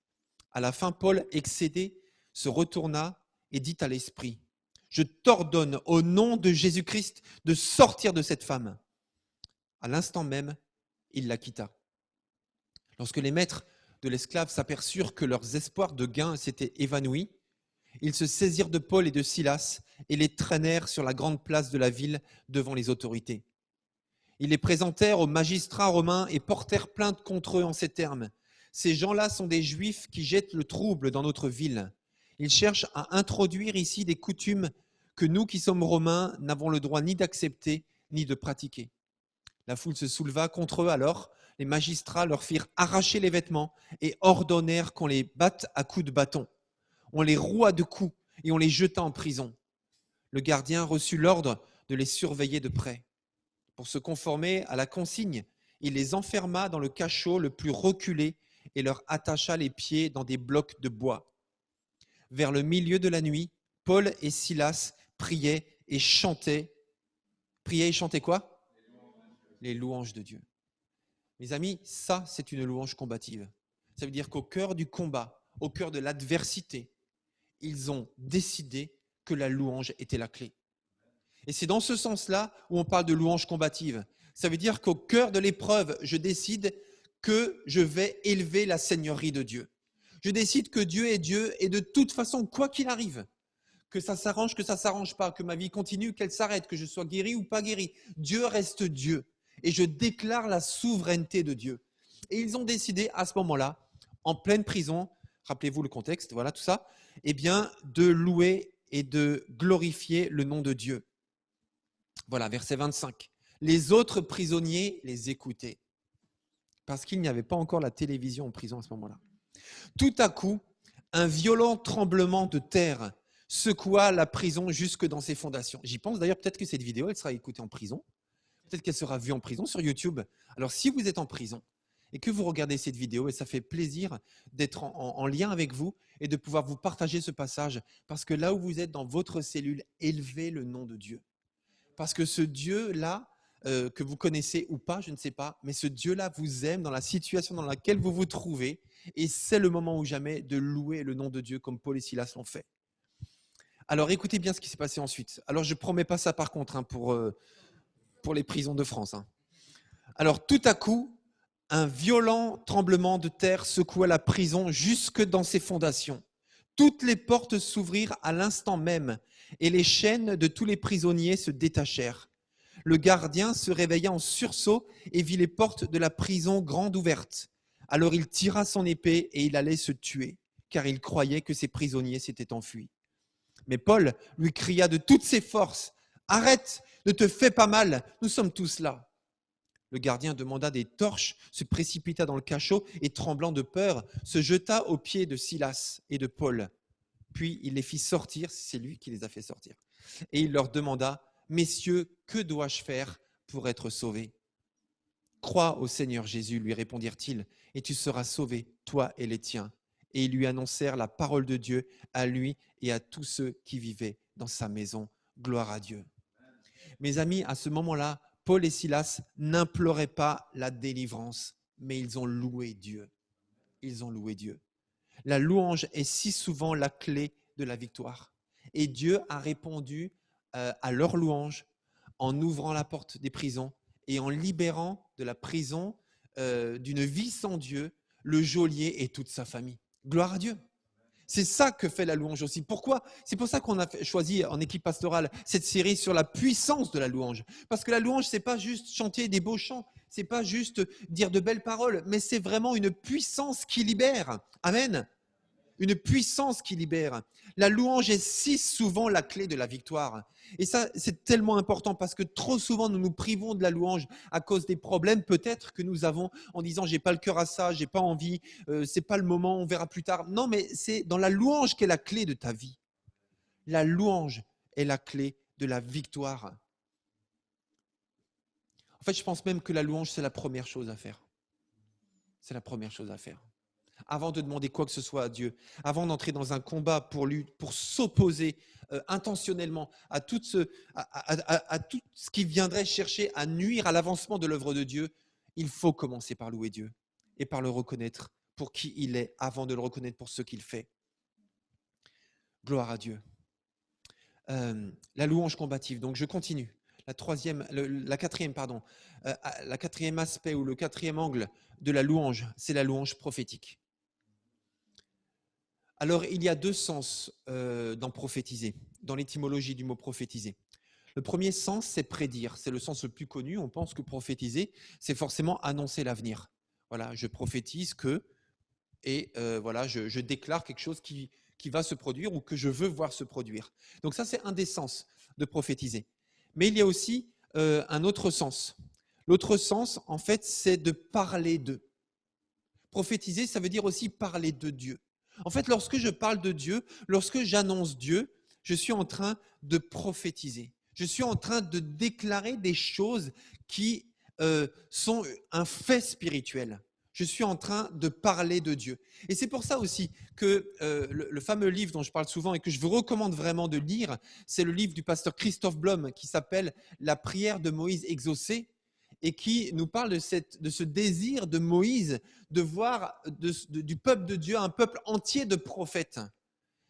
À la fin, Paul, excédé, se retourna et dit à l'esprit, « Je t'ordonne au nom de Jésus-Christ de sortir de cette femme. » À l'instant même, il la quitta. Lorsque les maîtres de l'esclave s'aperçurent que leurs espoirs de gain s'étaient évanouis, ils se saisirent de Paul et de Silas et les traînèrent sur la grande place de la ville devant les autorités. Ils les présentèrent aux magistrats romains et portèrent plainte contre eux en ces termes. « Ces gens-là sont des Juifs qui jettent le trouble dans notre ville. Ils cherchent à introduire ici des coutumes que nous qui sommes Romains n'avons le droit ni d'accepter ni de pratiquer. » La foule se souleva contre eux alors. Les magistrats leur firent arracher les vêtements et ordonnèrent qu'on les batte à coups de bâton. On les roua de coups et on les jeta en prison. Le gardien reçut l'ordre de les surveiller de près. Pour se conformer à la consigne, il les enferma dans le cachot le plus reculé et leur attacha les pieds dans des blocs de bois. Vers le milieu de la nuit, Paul et Silas priaient et chantaient. Priaient et chantaient quoi ? Les louanges de Dieu. Mes amis, ça, c'est une louange combative. Ça veut dire qu'au cœur du combat, au cœur de l'adversité, ils ont décidé que la louange était la clé. Et c'est dans ce sens-là où on parle de louange combative. Ça veut dire qu'au cœur de l'épreuve, je décide que je vais élever la seigneurie de Dieu. Je décide que Dieu est Dieu et de toute façon, quoi qu'il arrive, que ça s'arrange, que ça ne s'arrange pas, que ma vie continue, qu'elle s'arrête, que je sois guéri ou pas guéri, Dieu reste Dieu. Et je déclare la souveraineté de Dieu. Et ils ont décidé à ce moment-là, en pleine prison, rappelez-vous le contexte, voilà tout ça, eh bien, de louer et de glorifier le nom de Dieu. Voilà, verset 25. Les autres prisonniers les écoutaient, parce qu'il n'y avait pas encore la télévision en prison à ce moment-là. Tout à coup, un violent tremblement de terre secoua la prison jusque dans ses fondations. J'y pense d'ailleurs, peut-être que cette vidéo, elle sera écoutée en prison. Peut-être qu'elle sera vue en prison sur YouTube. Alors, si vous êtes en prison et que vous regardez cette vidéo, et ça fait plaisir d'être en lien avec vous et de pouvoir vous partager ce passage, parce que là où vous êtes dans votre cellule, élevez le nom de Dieu. Parce que ce Dieu-là, que vous connaissez ou pas, je ne sais pas, mais ce Dieu-là vous aime dans la situation dans laquelle vous vous trouvez, et c'est le moment ou jamais de louer le nom de Dieu comme Paul et Silas l'ont fait. Alors, écoutez bien ce qui s'est passé ensuite. Alors, je ne promets pas ça par contre pour les prisons de France. Alors, tout à coup, un violent tremblement de terre secoua la prison jusque dans ses fondations. Toutes les portes s'ouvrirent à l'instant même et les chaînes de tous les prisonniers se détachèrent. Le gardien se réveilla en sursaut et vit les portes de la prison grandes ouvertes. Alors il tira son épée et il allait se tuer, car il croyait que ses prisonniers s'étaient enfuis. Mais Paul lui cria de toutes ses forces, « Arrête, ne te fais pas mal, nous sommes tous là. Le gardien demanda des torches, se précipita dans le cachot et, tremblant de peur, se jeta aux pieds de Silas et de Paul. Puis il les fit sortir, c'est lui qui les a fait sortir. Et il leur demanda, « Messieurs, que dois-je faire pour être sauvé ?» « Crois au Seigneur Jésus, lui répondirent-ils, et tu seras sauvé, toi et les tiens. » Et ils lui annoncèrent la parole de Dieu à lui et à tous ceux qui vivaient dans sa maison. Gloire à Dieu. Mes amis, à ce moment-là, Paul et Silas n'imploraient pas la délivrance, mais ils ont loué Dieu. Ils ont loué Dieu. La louange est si souvent la clé de la victoire. Et Dieu a répondu à leur louange en ouvrant la porte des prisons et en libérant de la prison d'une vie sans Dieu le geôlier et toute sa famille. Gloire à Dieu. C'est ça que fait la louange aussi. Pourquoi ? C'est pour ça qu'on a choisi en équipe pastorale cette série sur la puissance de la louange. Parce que la louange, c'est pas juste chanter des beaux chants, c'est pas juste dire de belles paroles, mais c'est vraiment une puissance qui libère. Amen. Une puissance qui libère. La louange est si souvent la clé de la victoire. Et ça, c'est tellement important parce que trop souvent, nous nous privons de la louange à cause des problèmes peut-être que nous avons en disant « j'ai pas le cœur à ça, j'ai pas envie, c'est pas le moment, on verra plus tard ». Non, mais c'est dans la louange qu'est la clé de ta vie. La louange est la clé de la victoire. En fait, je pense même que la louange, c'est la première chose à faire. C'est la première chose à faire. Avant de demander quoi que ce soit à Dieu, avant d'entrer dans un combat pour s'opposer intentionnellement à tout ce qui viendrait chercher à nuire à l'avancement de l'œuvre de Dieu, il faut commencer par louer Dieu et par le reconnaître pour qui il est avant de le reconnaître pour ce qu'il fait. Gloire à Dieu. La louange combative. Donc je continue. La quatrième aspect ou le quatrième angle de la louange, c'est la louange prophétique. Alors, il y a deux sens dans prophétiser, dans l'étymologie du mot prophétiser. Le premier sens, c'est prédire. C'est le sens le plus connu. On pense que prophétiser, c'est forcément annoncer l'avenir. Voilà, je prophétise que, et voilà, je déclare quelque chose qui va se produire ou que je veux voir se produire. Donc ça, c'est un des sens de prophétiser. Mais il y a aussi un autre sens. L'autre sens, en fait, c'est de parler d'eux. Prophétiser, ça veut dire aussi parler de Dieu. En fait, lorsque je parle de Dieu, lorsque j'annonce Dieu, je suis en train de prophétiser. Je suis en train de déclarer des choses qui sont un fait spirituel. Je suis en train de parler de Dieu. Et c'est pour ça aussi que le fameux livre dont je parle souvent et que je vous recommande vraiment de lire, c'est le livre du pasteur Christophe Blum qui s'appelle « La prière de Moïse exaucée » et qui nous parle de ce désir de Moïse de voir du peuple de Dieu un peuple entier de prophètes.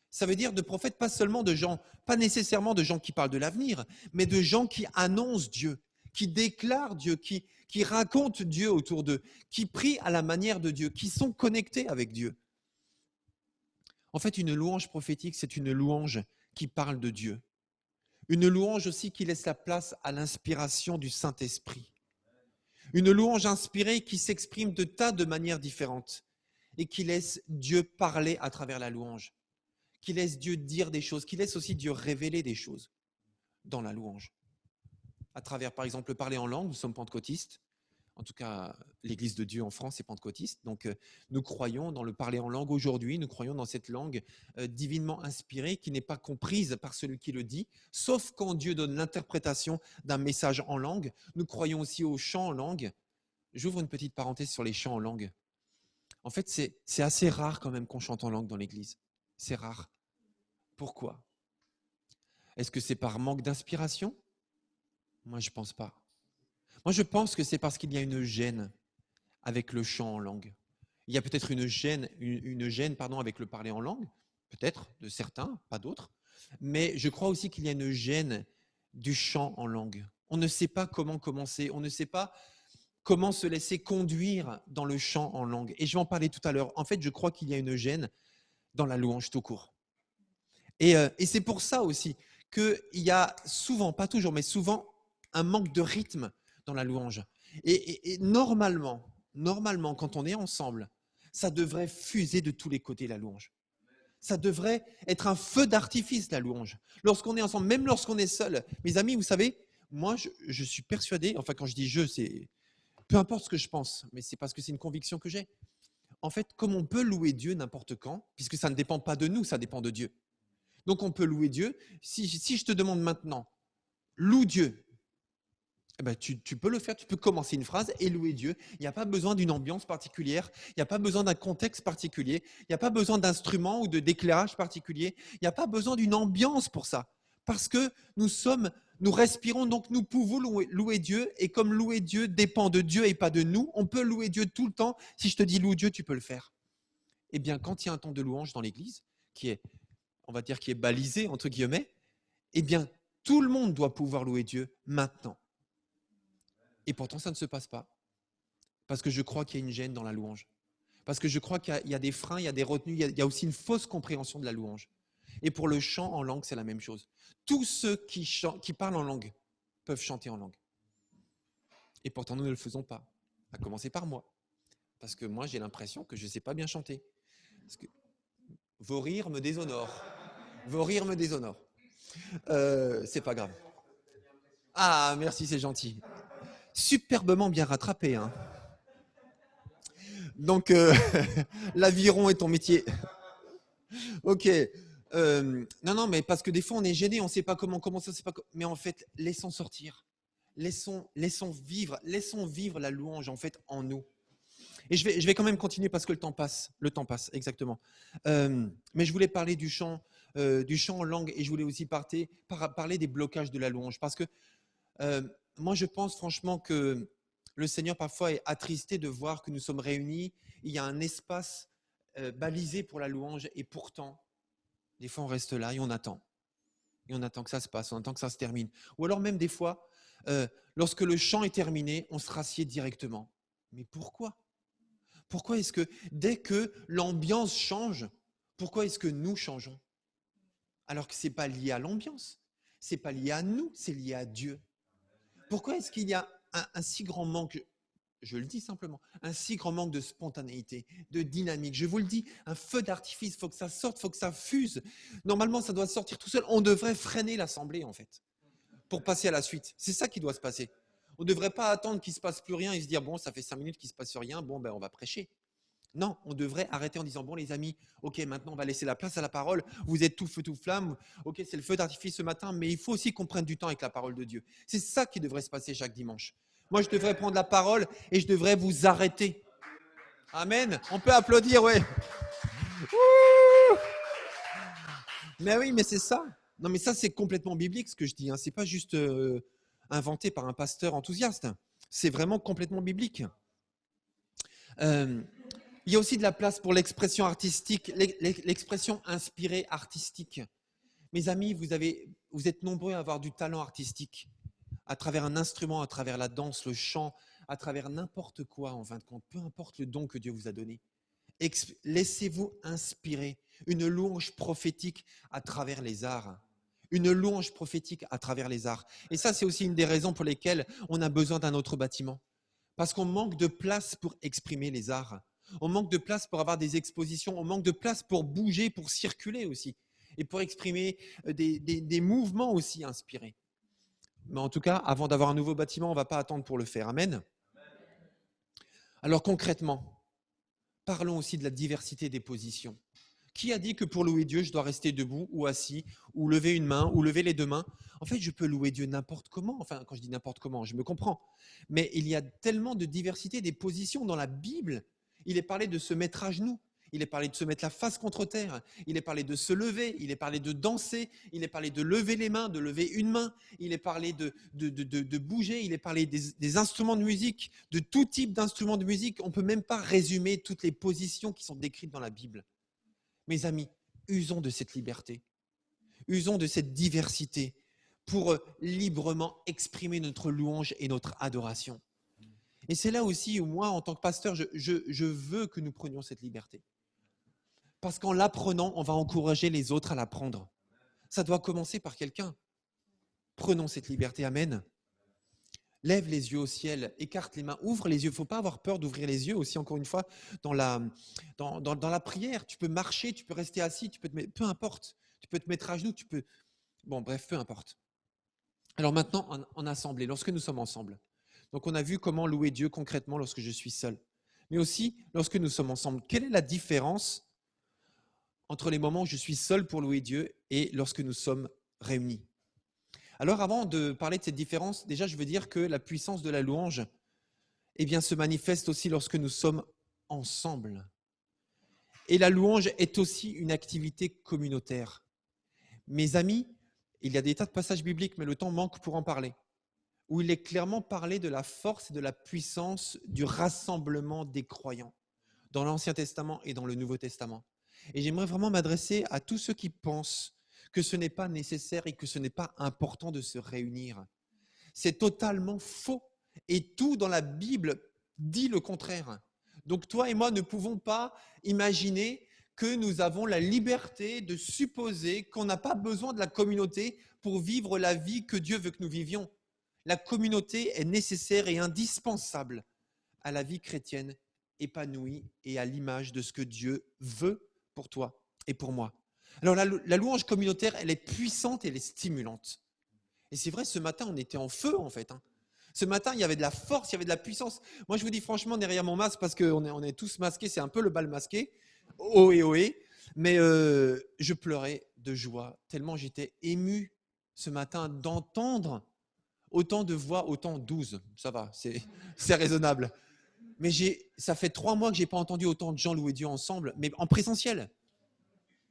Ça veut dire de prophètes, pas seulement de gens, pas nécessairement de gens qui parlent de l'avenir, mais de gens qui annoncent Dieu, qui déclarent Dieu, qui racontent Dieu autour d'eux, qui prient à la manière de Dieu, qui sont connectés avec Dieu. En fait, une louange prophétique, c'est une louange qui parle de Dieu. Une louange aussi qui laisse la place à l'inspiration du Saint-Esprit. Une louange inspirée qui s'exprime de tas de manières différentes et qui laisse Dieu parler à travers la louange, qui laisse Dieu dire des choses, qui laisse aussi Dieu révéler des choses dans la louange. À travers, par exemple, le parler en langue, nous sommes pentecôtistes. En tout cas, l'Église de Dieu en France est pentecôtiste. Donc, nous croyons dans le parler en langue aujourd'hui. Nous croyons dans cette langue divinement inspirée qui n'est pas comprise par celui qui le dit, sauf quand Dieu donne l'interprétation d'un message en langue. Nous croyons aussi aux chants en langue. J'ouvre une petite parenthèse sur les chants en langue. En fait, c'est assez rare quand même qu'on chante en langue dans l'Église. C'est rare. Pourquoi ? Est-ce que c'est par manque d'inspiration ? Moi, je ne pense pas. Moi, je pense que c'est parce qu'il y a une gêne avec le chant en langue. Il y a peut-être une gêne avec le parler en langue, peut-être de certains, pas d'autres. Mais je crois aussi qu'il y a une gêne du chant en langue. On ne sait pas comment commencer, on ne sait pas comment se laisser conduire dans le chant en langue. Et je vais en parler tout à l'heure. En fait, je crois qu'il y a une gêne dans la louange tout court. Et c'est pour ça aussi qu'il y a souvent, pas toujours, mais souvent, un manque de rythme dans la louange. Et normalement, quand on est ensemble, ça devrait fuser de tous les côtés la louange. Ça devrait être un feu d'artifice, la louange. Lorsqu'on est ensemble, même lorsqu'on est seul. Mes amis, vous savez, moi, je suis persuadé, enfin quand je dis je, c'est peu importe ce que je pense, mais c'est parce que c'est une conviction que j'ai. En fait, comme on peut louer Dieu n'importe quand, puisque ça ne dépend pas de nous, ça dépend de Dieu. Donc on peut louer Dieu. Si je te demande maintenant, loue Dieu, eh ben, tu peux le faire, tu peux commencer une phrase et louer Dieu. Il n'y a pas besoin d'une ambiance particulière, il n'y a pas besoin d'un contexte particulier, il n'y a pas besoin d'instruments ou d'éclairage particulier, il n'y a pas besoin d'une ambiance pour ça. Parce que nous respirons, donc nous pouvons louer Dieu. Et comme louer Dieu dépend de Dieu et pas de nous, on peut louer Dieu tout le temps. Si je te dis loue Dieu, tu peux le faire. Eh bien, quand il y a un temps de louange dans l'église, qui est balisé, entre guillemets, eh bien, tout le monde doit pouvoir louer Dieu maintenant. Et pourtant, ça ne se passe pas. Parce que je crois qu'il y a une gêne dans la louange. Parce que je crois qu'il y a des freins, il y a des retenues, il y a aussi une fausse compréhension de la louange. Et pour le chant en langue, c'est la même chose. Tous ceux qui parlent en langue peuvent chanter en langue. Et pourtant, nous ne le faisons pas. À commencer par moi. Parce que moi, j'ai l'impression que je ne sais pas bien chanter. Parce que vos rires me déshonorent. Vos rires me déshonorent. C'est pas grave. Ah, merci, c'est gentil. Superbement bien rattrapé. Hein. Donc, l'aviron est ton métier. Ok. Non, mais parce que des fois, on est gêné, on ne sait pas comment ça, c'est pas. Mais en fait, laissons sortir. Laissons vivre la louange, en fait, en nous. Et je vais quand même continuer parce que le temps passe. Le temps passe, exactement. Mais je voulais parler du chant en langue et je voulais aussi parler des blocages de la louange. Parce que moi, je pense franchement que le Seigneur parfois est attristé de voir que nous sommes réunis. Il y a un espace balisé pour la louange et pourtant, des fois, on reste là et on attend. Et on attend que ça se passe, on attend que ça se termine. Ou alors même des fois, lorsque le chant est terminé, on se rassied directement. Mais pourquoi ? Pourquoi est-ce que dès que l'ambiance change, pourquoi est-ce que nous changeons ? Alors que ce n'est pas lié à l'ambiance, ce n'est pas lié à nous, c'est lié à Dieu. Pourquoi est-ce qu'il y a un si grand manque, je le dis simplement, un si grand manque de spontanéité, de dynamique ? Je vous le dis, un feu d'artifice, il faut que ça sorte, il faut que ça fuse. Normalement, ça doit sortir tout seul. On devrait freiner l'assemblée, en fait, pour passer à la suite. C'est ça qui doit se passer. On ne devrait pas attendre qu'il ne se passe plus rien et se dire, bon, ça fait 5 minutes qu'il ne se passe rien, bon, ben, on va prêcher. Non, on devrait arrêter en disant, bon les amis, ok, maintenant on va laisser la place à la parole, vous êtes tout feu, tout flamme, ok, c'est le feu d'artifice ce matin, mais il faut aussi qu'on prenne du temps avec la parole de Dieu. C'est ça qui devrait se passer chaque dimanche. Moi, je devrais prendre la parole et je devrais vous arrêter. Amen. On peut applaudir, ouais. Mais oui, mais c'est ça. Non, mais ça, c'est complètement biblique ce que je dis. Hein. Ce n'est pas juste inventé par un pasteur enthousiaste. C'est vraiment complètement biblique. Il y a aussi de la place pour l'expression artistique, l'expression inspirée artistique. Mes amis, vous êtes nombreux à avoir du talent artistique à travers un instrument, à travers la danse, le chant, à travers n'importe quoi en fin de compte, peu importe le don que Dieu vous a donné. Laissez-vous inspirer une louange prophétique à travers les arts. Une louange prophétique à travers les arts. Et ça, c'est aussi une des raisons pour lesquelles on a besoin d'un autre bâtiment. Parce qu'on manque de place pour exprimer les arts. On manque de place pour avoir des expositions. On manque de place pour bouger, pour circuler aussi. Et pour exprimer des mouvements aussi inspirés. Mais en tout cas, avant d'avoir un nouveau bâtiment, on ne va pas attendre pour le faire. Amen. Alors concrètement, parlons aussi de la diversité des positions. Qui a dit que pour louer Dieu, je dois rester debout ou assis, ou lever une main, ou lever les deux mains ? En fait, je peux louer Dieu n'importe comment. Enfin, quand je dis n'importe comment, je me comprends. Mais il y a tellement de diversité des positions dans la Bible. Il est parlé de se mettre à genoux. Il est parlé de se mettre la face contre terre. Il est parlé de se lever. Il est parlé de danser. Il est parlé de lever les mains, de lever une main. Il est parlé de bouger. Il est parlé des instruments de musique, de tout type d'instruments de musique. On ne peut même pas résumer toutes les positions qui sont décrites dans la Bible. Mes amis, usons de cette liberté, usons de cette diversité pour librement exprimer notre louange et notre adoration. Et c'est là aussi où moi, en tant que pasteur, je veux que nous prenions cette liberté. Parce qu'en l'apprenant, on va encourager les autres à l'apprendre. Ça doit commencer par quelqu'un. Prenons cette liberté, amen. Lève les yeux au ciel, écarte les mains, ouvre les yeux. Il ne faut pas avoir peur d'ouvrir les yeux aussi, encore une fois, dans la prière. Tu peux marcher, tu peux rester assis, peu importe. Tu peux te mettre à genoux, Bon, bref, peu importe. Alors maintenant, en assemblée, lorsque nous sommes ensemble. Donc on a vu comment louer Dieu concrètement lorsque je suis seul. Mais aussi lorsque nous sommes ensemble. Quelle est la différence entre les moments où je suis seul pour louer Dieu et lorsque nous sommes réunis? Alors avant de parler de cette différence, déjà je veux dire que la puissance de la louange se manifeste aussi lorsque nous sommes ensemble. Et la louange est aussi une activité communautaire. Mes amis, il y a des tas de passages bibliques, mais le temps manque pour en parler, où il est clairement parlé de la force et de la puissance du rassemblement des croyants, dans l'Ancien Testament et dans le Nouveau Testament. Et j'aimerais vraiment m'adresser à tous ceux qui pensent que ce n'est pas nécessaire et que ce n'est pas important de se réunir. C'est totalement faux. Et tout dans la Bible dit le contraire. Donc toi et moi ne pouvons pas imaginer que nous avons la liberté de supposer qu'on n'a pas besoin de la communauté pour vivre la vie que Dieu veut que nous vivions. La communauté est nécessaire et indispensable à la vie chrétienne épanouie et à l'image de ce que Dieu veut pour toi et pour moi. Alors la louange communautaire, elle est puissante et elle est stimulante. Et c'est vrai, ce matin, on était en feu en fait. Ce matin, il y avait de la force, il y avait de la puissance. Moi, je vous dis franchement, derrière mon masque, parce qu'on est tous masqués, c'est un peu le bal masqué, ohé, ohé. Mais je pleurais de joie, tellement j'étais ému ce matin d'entendre autant de voix, autant 12. Ça va, c'est raisonnable. Mais ça fait 3 mois que je n'ai pas entendu autant de gens louer Dieu ensemble, mais en présentiel.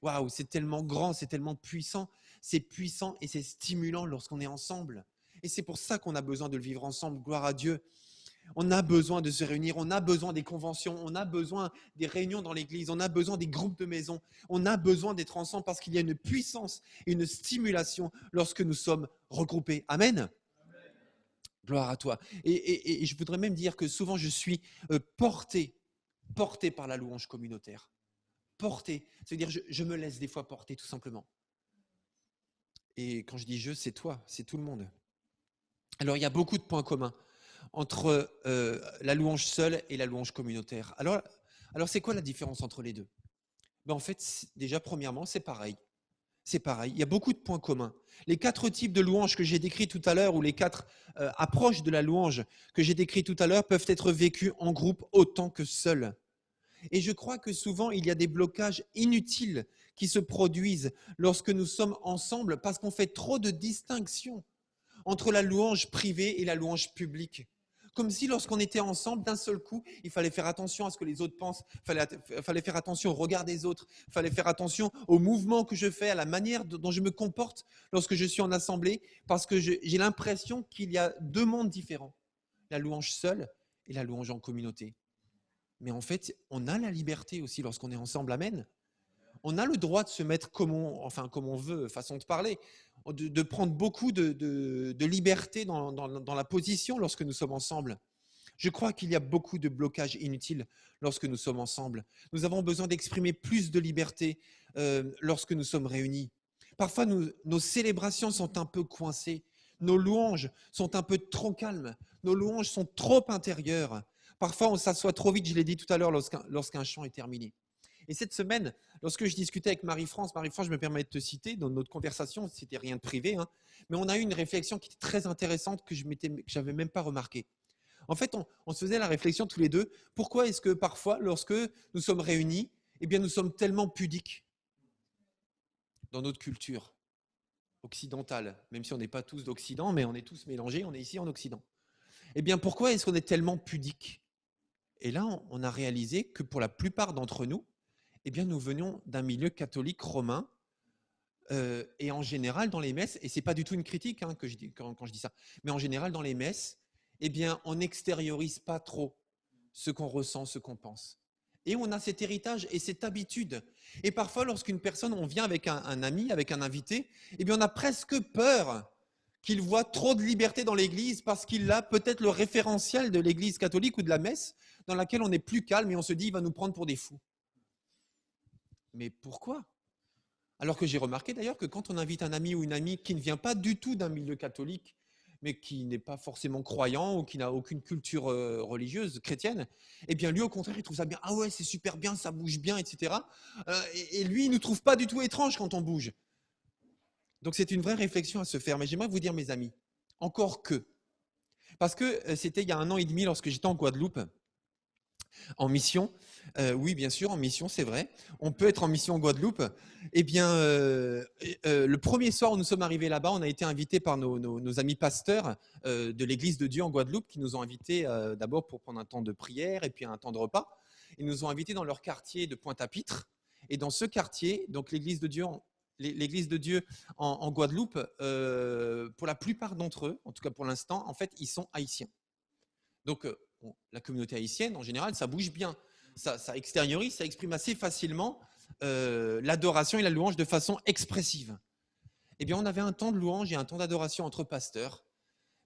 Waouh, c'est tellement grand, c'est tellement puissant. C'est puissant et c'est stimulant lorsqu'on est ensemble. Et c'est pour ça qu'on a besoin de le vivre ensemble, gloire à Dieu. On a besoin de se réunir, on a besoin des conventions, on a besoin des réunions dans l'église, on a besoin des groupes de maison, on a besoin d'être ensemble parce qu'il y a une puissance et une stimulation lorsque nous sommes regroupés. Amen. Gloire à toi. Et je voudrais même dire que souvent je suis porté par la louange communautaire. Porté, c'est-à-dire je me laisse des fois porter tout simplement. Et quand je dis je, c'est toi, c'est tout le monde. Alors il y a beaucoup de points communs entre la louange seule et la louange communautaire. Alors c'est quoi la différence entre les deux? En fait, déjà premièrement, c'est pareil. C'est pareil, il y a beaucoup de points communs. Les 4 types de louanges que j'ai décrits tout à l'heure, ou les 4 approches de la louange que j'ai décrites tout à l'heure, peuvent être vécues en groupe autant que seules. Et je crois que souvent, il y a des blocages inutiles qui se produisent lorsque nous sommes ensemble parce qu'on fait trop de distinctions entre la louange privée et la louange publique. Comme si lorsqu'on était ensemble, d'un seul coup, il fallait faire attention à ce que les autres pensent, il fallait faire attention au regard des autres, il fallait faire attention aux mouvements que je fais, à la manière dont je me comporte lorsque je suis en assemblée, parce que j'ai l'impression qu'il y a 2 mondes différents, la louange seule et la louange en communauté. Mais en fait, on a la liberté aussi lorsqu'on est ensemble, amen. On a le droit de se mettre comme on veut, façon de parler, de prendre beaucoup de liberté dans la position lorsque nous sommes ensemble. Je crois qu'il y a beaucoup de blocages inutiles lorsque nous sommes ensemble. Nous avons besoin d'exprimer plus de liberté lorsque nous sommes réunis. Parfois, nos célébrations sont un peu coincées. Nos louanges sont un peu trop calmes. Nos louanges sont trop intérieures. Parfois, on s'assoit trop vite, je l'ai dit tout à l'heure, lorsqu'un chant est terminé. Et cette semaine, lorsque je discutais avec Marie-France, je me permets de te citer, dans notre conversation, c'était rien de privé, mais on a eu une réflexion qui était très intéressante que je n'avais même pas remarquée. En fait, on se faisait la réflexion tous les deux, pourquoi est-ce que parfois, lorsque nous sommes réunis, nous sommes tellement pudiques dans notre culture occidentale, même si on n'est pas tous d'Occident, mais on est tous mélangés, on est ici en Occident. Pourquoi est-ce qu'on est tellement pudiques? Et là, on a réalisé que pour la plupart d'entre nous, nous venions d'un milieu catholique romain et en général dans les messes, et ce n'est pas du tout une critique quand je dis ça, mais en général dans les messes, on n'extériorise pas trop ce qu'on ressent, ce qu'on pense. Et on a cet héritage et cette habitude. Et parfois, lorsqu'une personne, on vient avec un ami, avec un invité, on a presque peur qu'il voit trop de liberté dans l'église parce qu'il a peut-être le référentiel de l'église catholique ou de la messe dans laquelle on est plus calme et on se dit il va nous prendre pour des fous. Mais pourquoi? Alors que j'ai remarqué d'ailleurs que quand on invite un ami ou une amie qui ne vient pas du tout d'un milieu catholique, mais qui n'est pas forcément croyant ou qui n'a aucune culture religieuse chrétienne, eh bien lui au contraire il trouve ça bien. Ah ouais, c'est super bien, ça bouge bien, etc. Et lui il ne nous trouve pas du tout étrange quand on bouge. Donc c'est une vraie réflexion à se faire. Mais j'aimerais vous dire, mes amis, encore que, parce que c'était il y a 1 an et demi lorsque j'étais en Guadeloupe, en mission. Oui, bien sûr, en mission, c'est vrai. On peut être en mission en Guadeloupe. Eh bien, le premier soir où nous sommes arrivés là-bas, on a été invités par nos amis pasteurs de l'Église de Dieu en Guadeloupe, qui nous ont invités d'abord pour prendre un temps de prière et puis un temps de repas. Ils nous ont invités dans leur quartier de Pointe-à-Pitre. Et dans ce quartier, donc l'Église de Dieu en Guadeloupe, pour la plupart d'entre eux, en tout cas pour l'instant, en fait, ils sont haïtiens. Donc, la communauté haïtienne, en général, ça bouge bien. Ça extériorise, ça exprime assez facilement l'adoration et la louange de façon expressive. Eh bien, on avait un temps de louange et un temps d'adoration entre pasteurs,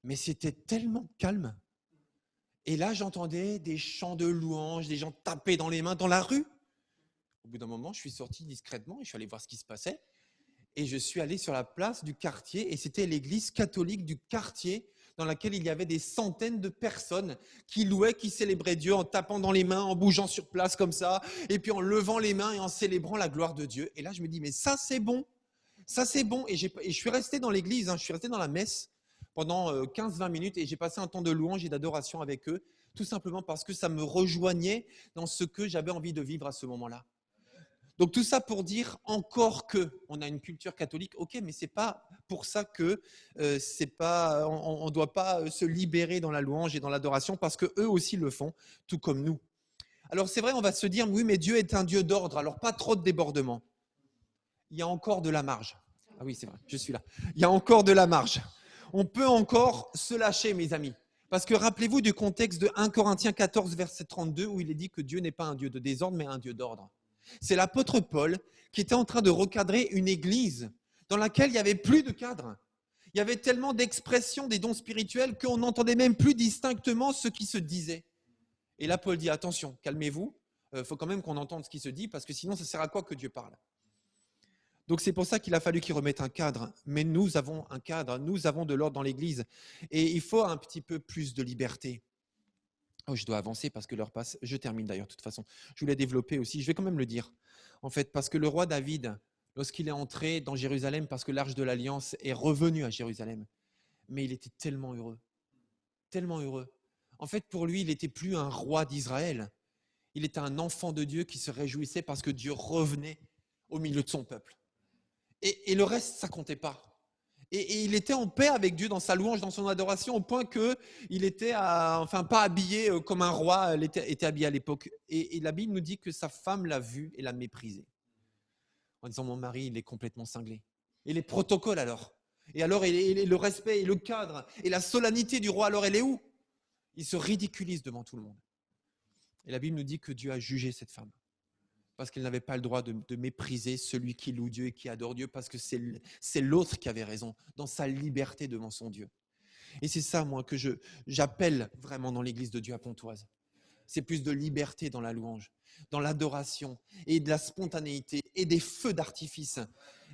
mais c'était tellement calme. Et là, j'entendais des chants de louange, des gens taper dans les mains dans la rue. Au bout d'un moment, je suis sorti discrètement et je suis allé voir ce qui se passait. Et je suis allé sur la place du quartier et c'était l'église catholique du quartier dans laquelle il y avait des centaines de personnes qui louaient, qui célébraient Dieu en tapant dans les mains, en bougeant sur place comme ça, et puis en levant les mains et en célébrant la gloire de Dieu. Et là, je me dis, mais ça, c'est bon. Ça, c'est bon. Et je suis resté dans l'église, je suis resté dans la messe pendant 15-20 minutes et j'ai passé un temps de louange et d'adoration avec eux, tout simplement parce que ça me rejoignait dans ce que j'avais envie de vivre à ce moment-là. Donc tout ça pour dire encore que on a une culture catholique, ok, mais c'est pas pour ça que on doit pas se libérer dans la louange et dans l'adoration parce que eux aussi le font, tout comme nous. Alors c'est vrai, on va se dire oui, mais Dieu est un Dieu d'ordre, alors pas trop de débordement. Il y a encore de la marge. Ah oui, c'est vrai, je suis là. Il y a encore de la marge. On peut encore se lâcher, mes amis. Parce que rappelez-vous du contexte de 1 Corinthiens 14, verset 32, où il est dit que Dieu n'est pas un Dieu de désordre, mais un Dieu d'ordre. C'est l'apôtre Paul qui était en train de recadrer une église dans laquelle il n'y avait plus de cadre. Il y avait tellement d'expressions des dons spirituels qu'on n'entendait même plus distinctement ce qui se disait. Et là, Paul dit, attention, calmez-vous, faut quand même qu'on entende ce qui se dit parce que sinon, ça sert à quoi que Dieu parle? Donc c'est pour ça qu'il a fallu qu'il remette un cadre. Mais nous avons un cadre, nous avons de l'ordre dans l'église. Et il faut un petit peu plus de liberté. Oh, je dois avancer parce que l'heure passe. Je termine d'ailleurs, de toute façon. Je voulais développer aussi, je vais quand même le dire. En fait, parce que le roi David, lorsqu'il est entré dans Jérusalem, parce que l'Arche de l'Alliance est revenue à Jérusalem, mais il était tellement heureux. Tellement heureux. En fait, pour lui, il n'était plus un roi d'Israël. Il était un enfant de Dieu qui se réjouissait parce que Dieu revenait au milieu de son peuple. Et le reste, ça ne comptait pas. Et il était en paix avec Dieu dans sa louange, dans son adoration, au point qu'il était, pas habillé comme un roi était habillé à l'époque. Et la Bible nous dit que sa femme l'a vu et l'a méprisé. En disant, mon mari, il est complètement cinglé. Et les protocoles alors? Et alors, et le respect et le cadre et la solennité du roi, alors elle est où? Il se ridiculise devant tout le monde. Et la Bible nous dit que Dieu a jugé cette femme. Parce qu'elle n'avait pas le droit de mépriser celui qui loue Dieu et qui adore Dieu, parce que c'est l'autre qui avait raison, dans sa liberté devant son Dieu. Et c'est ça, moi, que j'appelle vraiment dans l'église de Dieu à Pontoise. C'est plus de liberté dans la louange, dans l'adoration, et de la spontanéité, et des feux d'artifice.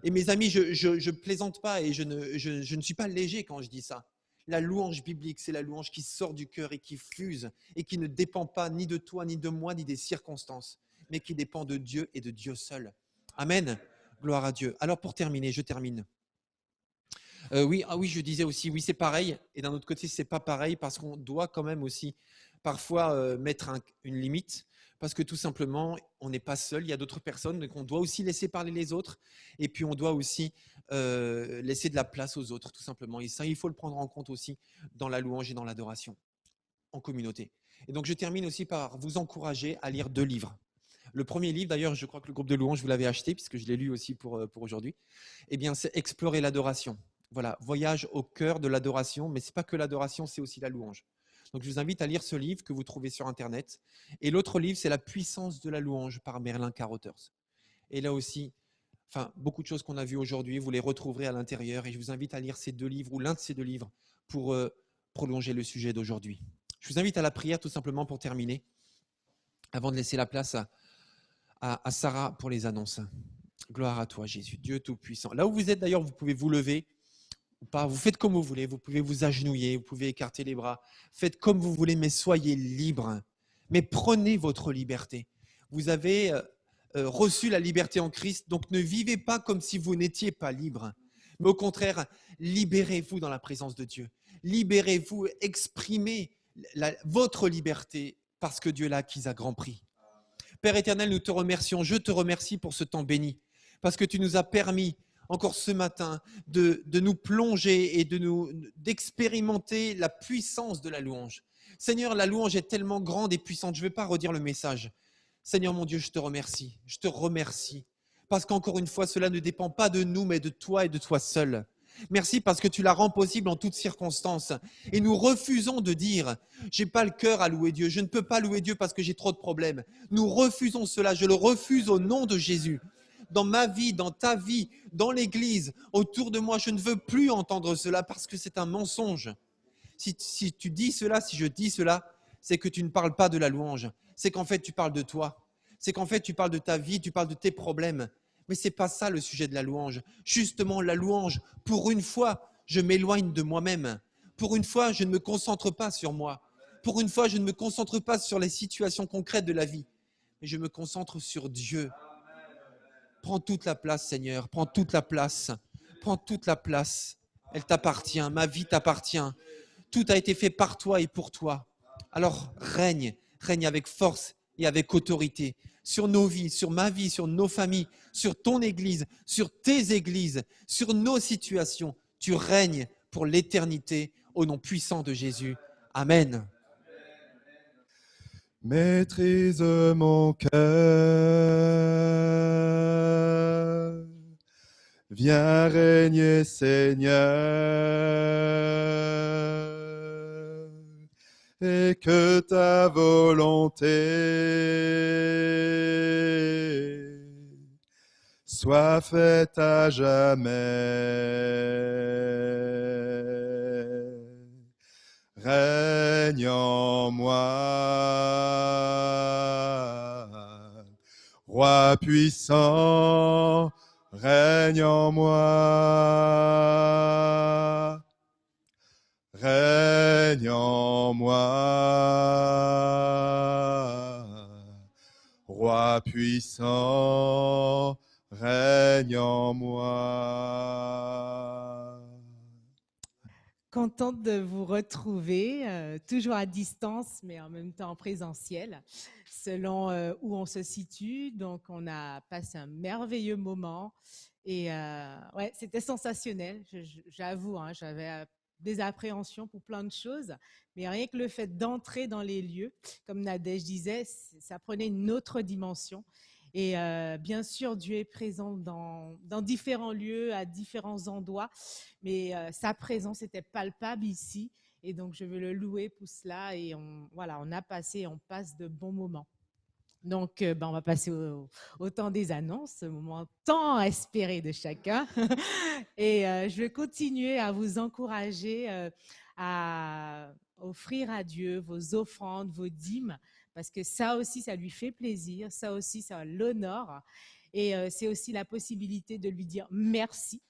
Et mes amis, je plaisante pas, et je ne suis pas léger quand je dis ça. La louange biblique, c'est la louange qui sort du cœur et qui fuse, et qui ne dépend pas ni de toi, ni de moi, ni des circonstances, mais qui dépend de Dieu et de Dieu seul. Amen. Gloire à Dieu. Alors pour terminer, je termine. Oui, je disais aussi, oui, c'est pareil. Et d'un autre côté, c'est pas pareil parce qu'on doit quand même aussi parfois mettre une limite parce que tout simplement, on n'est pas seul. Il y a d'autres personnes, donc on doit aussi laisser parler les autres. Et puis on doit aussi laisser de la place aux autres, tout simplement. Et ça, il faut le prendre en compte aussi dans la louange et dans l'adoration en communauté. Et donc je termine aussi par vous encourager à lire 2 livres. Le premier livre, d'ailleurs, je crois que le groupe de louange, vous l'avez acheté, puisque je l'ai lu aussi pour aujourd'hui. Eh bien, c'est Explorer l'adoration. Voilà, voyage au cœur de l'adoration, mais ce n'est pas que l'adoration, c'est aussi la louange. Donc, je vous invite à lire ce livre que vous trouvez sur Internet. Et l'autre livre, c'est La puissance de la louange par Merlin Carothers. Et là aussi, beaucoup de choses qu'on a vues aujourd'hui, vous les retrouverez à l'intérieur. Et je vous invite à lire ces 2 livres ou l'un de ces 2 livres pour prolonger le sujet d'aujourd'hui. Je vous invite à la prière tout simplement pour terminer, avant de laisser la place à Sarah pour les annonces. Gloire à toi, Jésus, Dieu Tout-Puissant. Là où vous êtes d'ailleurs, vous pouvez vous lever ou pas. Vous faites comme vous voulez. Vous pouvez vous agenouiller, vous pouvez écarter les bras. Faites comme vous voulez, mais soyez libres. Mais prenez votre liberté. Vous avez reçu la liberté en Christ, donc ne vivez pas comme si vous n'étiez pas libre. Mais au contraire, libérez-vous dans la présence de Dieu. Libérez-vous, exprimez votre liberté parce que Dieu l'a acquise à grand prix. Père éternel, nous te remercions. Je te remercie pour ce temps béni parce que tu nous as permis encore ce matin de nous plonger et d'expérimenter la puissance de la louange. Seigneur, la louange est tellement grande et puissante. Je ne vais pas redire le message. Seigneur mon Dieu, je te remercie. Je te remercie parce qu'encore une fois, cela ne dépend pas de nous, mais de toi et de toi seul. Merci parce que tu la rends possible en toutes circonstances. Et nous refusons de dire « j'ai pas le cœur à louer Dieu, je ne peux pas louer Dieu parce que j'ai trop de problèmes ». Nous refusons cela, je le refuse au nom de Jésus. Dans ma vie, dans ta vie, dans l'Église, autour de moi, je ne veux plus entendre cela parce que c'est un mensonge. Si tu dis cela, si je dis cela, c'est que tu ne parles pas de la louange. C'est qu'en fait, tu parles de toi. C'est qu'en fait, tu parles de ta vie, tu parles de tes problèmes. Mais ce n'est pas ça le sujet de la louange. Justement, la louange, pour une fois, je m'éloigne de moi-même. Pour une fois, je ne me concentre pas sur moi. Pour une fois, je ne me concentre pas sur les situations concrètes de la vie. Mais je me concentre sur Dieu. Prends toute la place, Seigneur. Prends toute la place. Prends toute la place. Elle t'appartient. Ma vie t'appartient. Tout a été fait par toi et pour toi. Alors, règne avec force et avec autorité sur nos vies, sur ma vie, sur nos familles, sur ton Église, sur tes églises, sur nos situations. Tu règnes pour l'éternité au nom puissant de Jésus. Amen. Maîtrise mon cœur, viens régner Seigneur, et que ta volonté soit faite à jamais. Règne en moi, Roi puissant, règne en moi. Règne en moi, Roi puissant, règne en moi. Contente de vous retrouver, toujours à distance, mais en même temps en présentiel, selon où on se situe. Donc, on a passé un merveilleux moment et ouais, c'était sensationnel. J'avoue, hein, j'avais des appréhensions pour plein de choses, mais rien que le fait d'entrer dans les lieux, comme Nadège disait, ça prenait une autre dimension. Et bien sûr, Dieu est présent dans différents lieux, à différents endroits, mais sa présence était palpable ici. Et donc, je veux le louer pour cela. Et on passe de bons moments. Donc, on va passer au temps des annonces, ce moment tant espéré de chacun. Et je vais continuer à vous encourager à offrir à Dieu vos offrandes, vos dîmes, parce que ça aussi, ça lui fait plaisir, ça aussi, ça l'honore. Et c'est aussi la possibilité de lui dire merci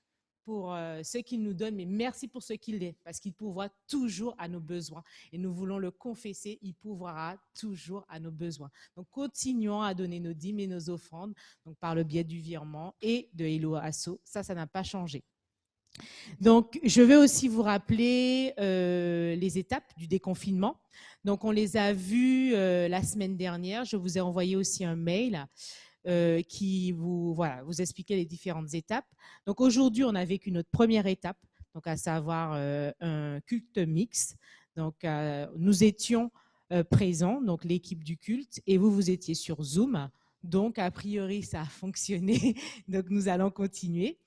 pour ce qu'il nous donne, mais merci pour ce qu'il est, parce qu'il pourvoit toujours à nos besoins. Et nous voulons le confesser, il pourvoira toujours à nos besoins. Donc, continuons à donner nos dîmes et nos offrandes, donc par le biais du virement et de Hello Asso. Ça n'a pas changé. Donc, je vais aussi vous rappeler les étapes du déconfinement. Donc, on les a vues la semaine dernière. Je vous ai envoyé aussi un mail qui vous expliquait les différentes étapes. Donc, aujourd'hui, on a vécu notre première étape, donc à savoir un culte mixte. Donc, nous étions présents, donc l'équipe du culte, et vous étiez sur Zoom. Donc, a priori, ça a fonctionné. Donc, nous allons continuer.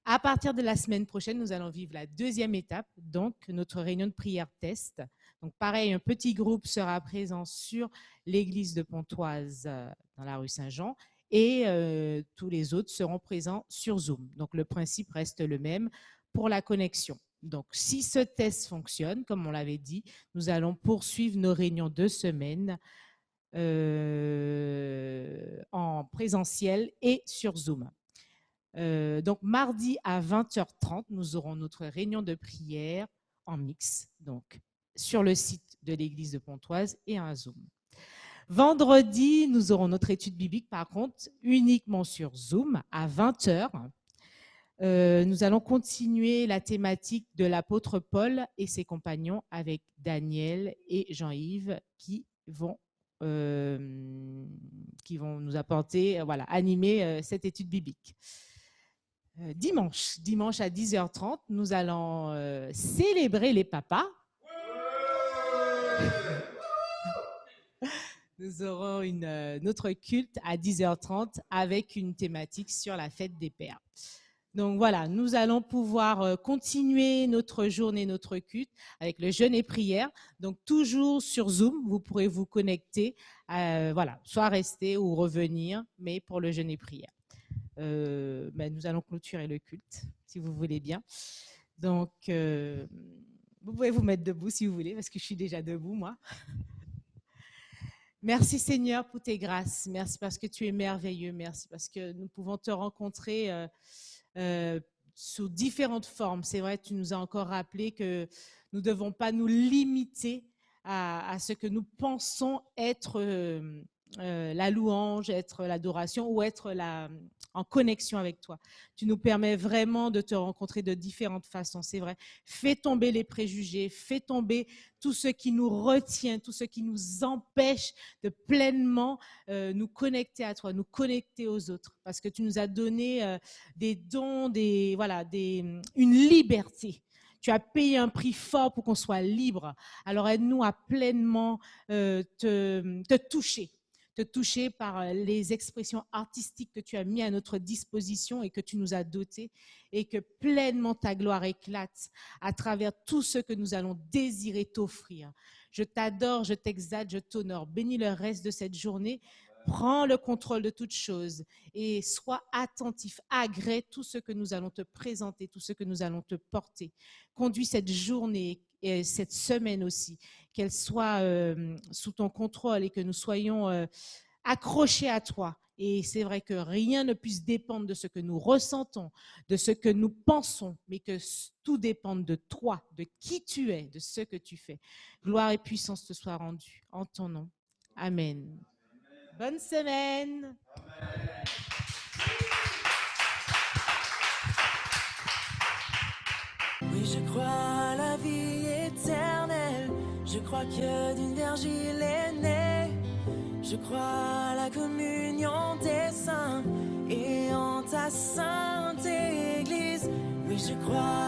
À partir de la semaine prochaine, nous allons vivre la deuxième étape, donc notre réunion de prière test. Donc pareil, un petit groupe sera présent sur l'église de Pontoise dans la rue Saint-Jean et tous les autres seront présents sur Zoom. Donc le principe reste le même pour la connexion. Donc si ce test fonctionne, comme on l'avait dit, nous allons poursuivre nos réunions de semaine en présentiel et sur Zoom. Donc, mardi à 20h30, nous aurons notre réunion de prière en mix, donc sur le site de l'église de Pontoise et un Zoom. Vendredi, nous aurons notre étude biblique, par contre, uniquement sur Zoom à 20h. Nous allons continuer la thématique de l'apôtre Paul et ses compagnons avec Daniel et Jean-Yves qui vont nous apporter, animer cette étude biblique. Dimanche à 10h30, nous allons célébrer les papas. Nous aurons notre culte à 10h30 avec une thématique sur la fête des pères. Donc voilà, nous allons pouvoir continuer notre journée, notre culte avec le jeûne et prière. Donc toujours sur Zoom, vous pourrez vous connecter, soit rester ou revenir, mais pour le jeûne et prière. Nous allons clôturer le culte, si vous voulez bien. Donc, vous pouvez vous mettre debout si vous voulez, parce que je suis déjà debout, moi. Merci Seigneur pour tes grâces. Merci parce que tu es merveilleux. Merci parce que nous pouvons te rencontrer sous différentes formes. C'est vrai, tu nous as encore rappelé que nous ne devons pas nous limiter à ce que nous pensons être la louange, être l'adoration ou être en connexion avec toi. Tu nous permets vraiment de te rencontrer de différentes façons, c'est vrai. Fais tomber les préjugés, fais tomber tout ce qui nous retient, tout ce qui nous empêche de pleinement nous connecter à toi, nous connecter aux autres. Parce que tu nous as donné des dons, une liberté. Tu as payé un prix fort pour qu'on soit libre. Alors aide-nous à pleinement te toucher par les expressions artistiques que tu as mis à notre disposition et que tu nous as dotés, et que pleinement ta gloire éclate à travers tout ce que nous allons désirer t'offrir. Je t'adore, je t'exalte, je t'honore. Bénis le reste de cette journée. Prends le contrôle de toutes choses et sois attentif, agrée tout ce que nous allons te présenter, tout ce que nous allons te porter. Conduis cette journée et cette semaine aussi, qu'elle soit sous ton contrôle et que nous soyons accrochés à toi. Et c'est vrai que rien ne puisse dépendre de ce que nous ressentons, de ce que nous pensons, mais que tout dépende de toi, de qui tu es, de ce que tu fais. Gloire et puissance te soient rendues en ton nom. Amen. Bonne semaine. Oui, je crois à la vie éternelle. Je crois que d'une vierge il est né. Je crois à la communion des saints et en ta sainte Église. Oui, je crois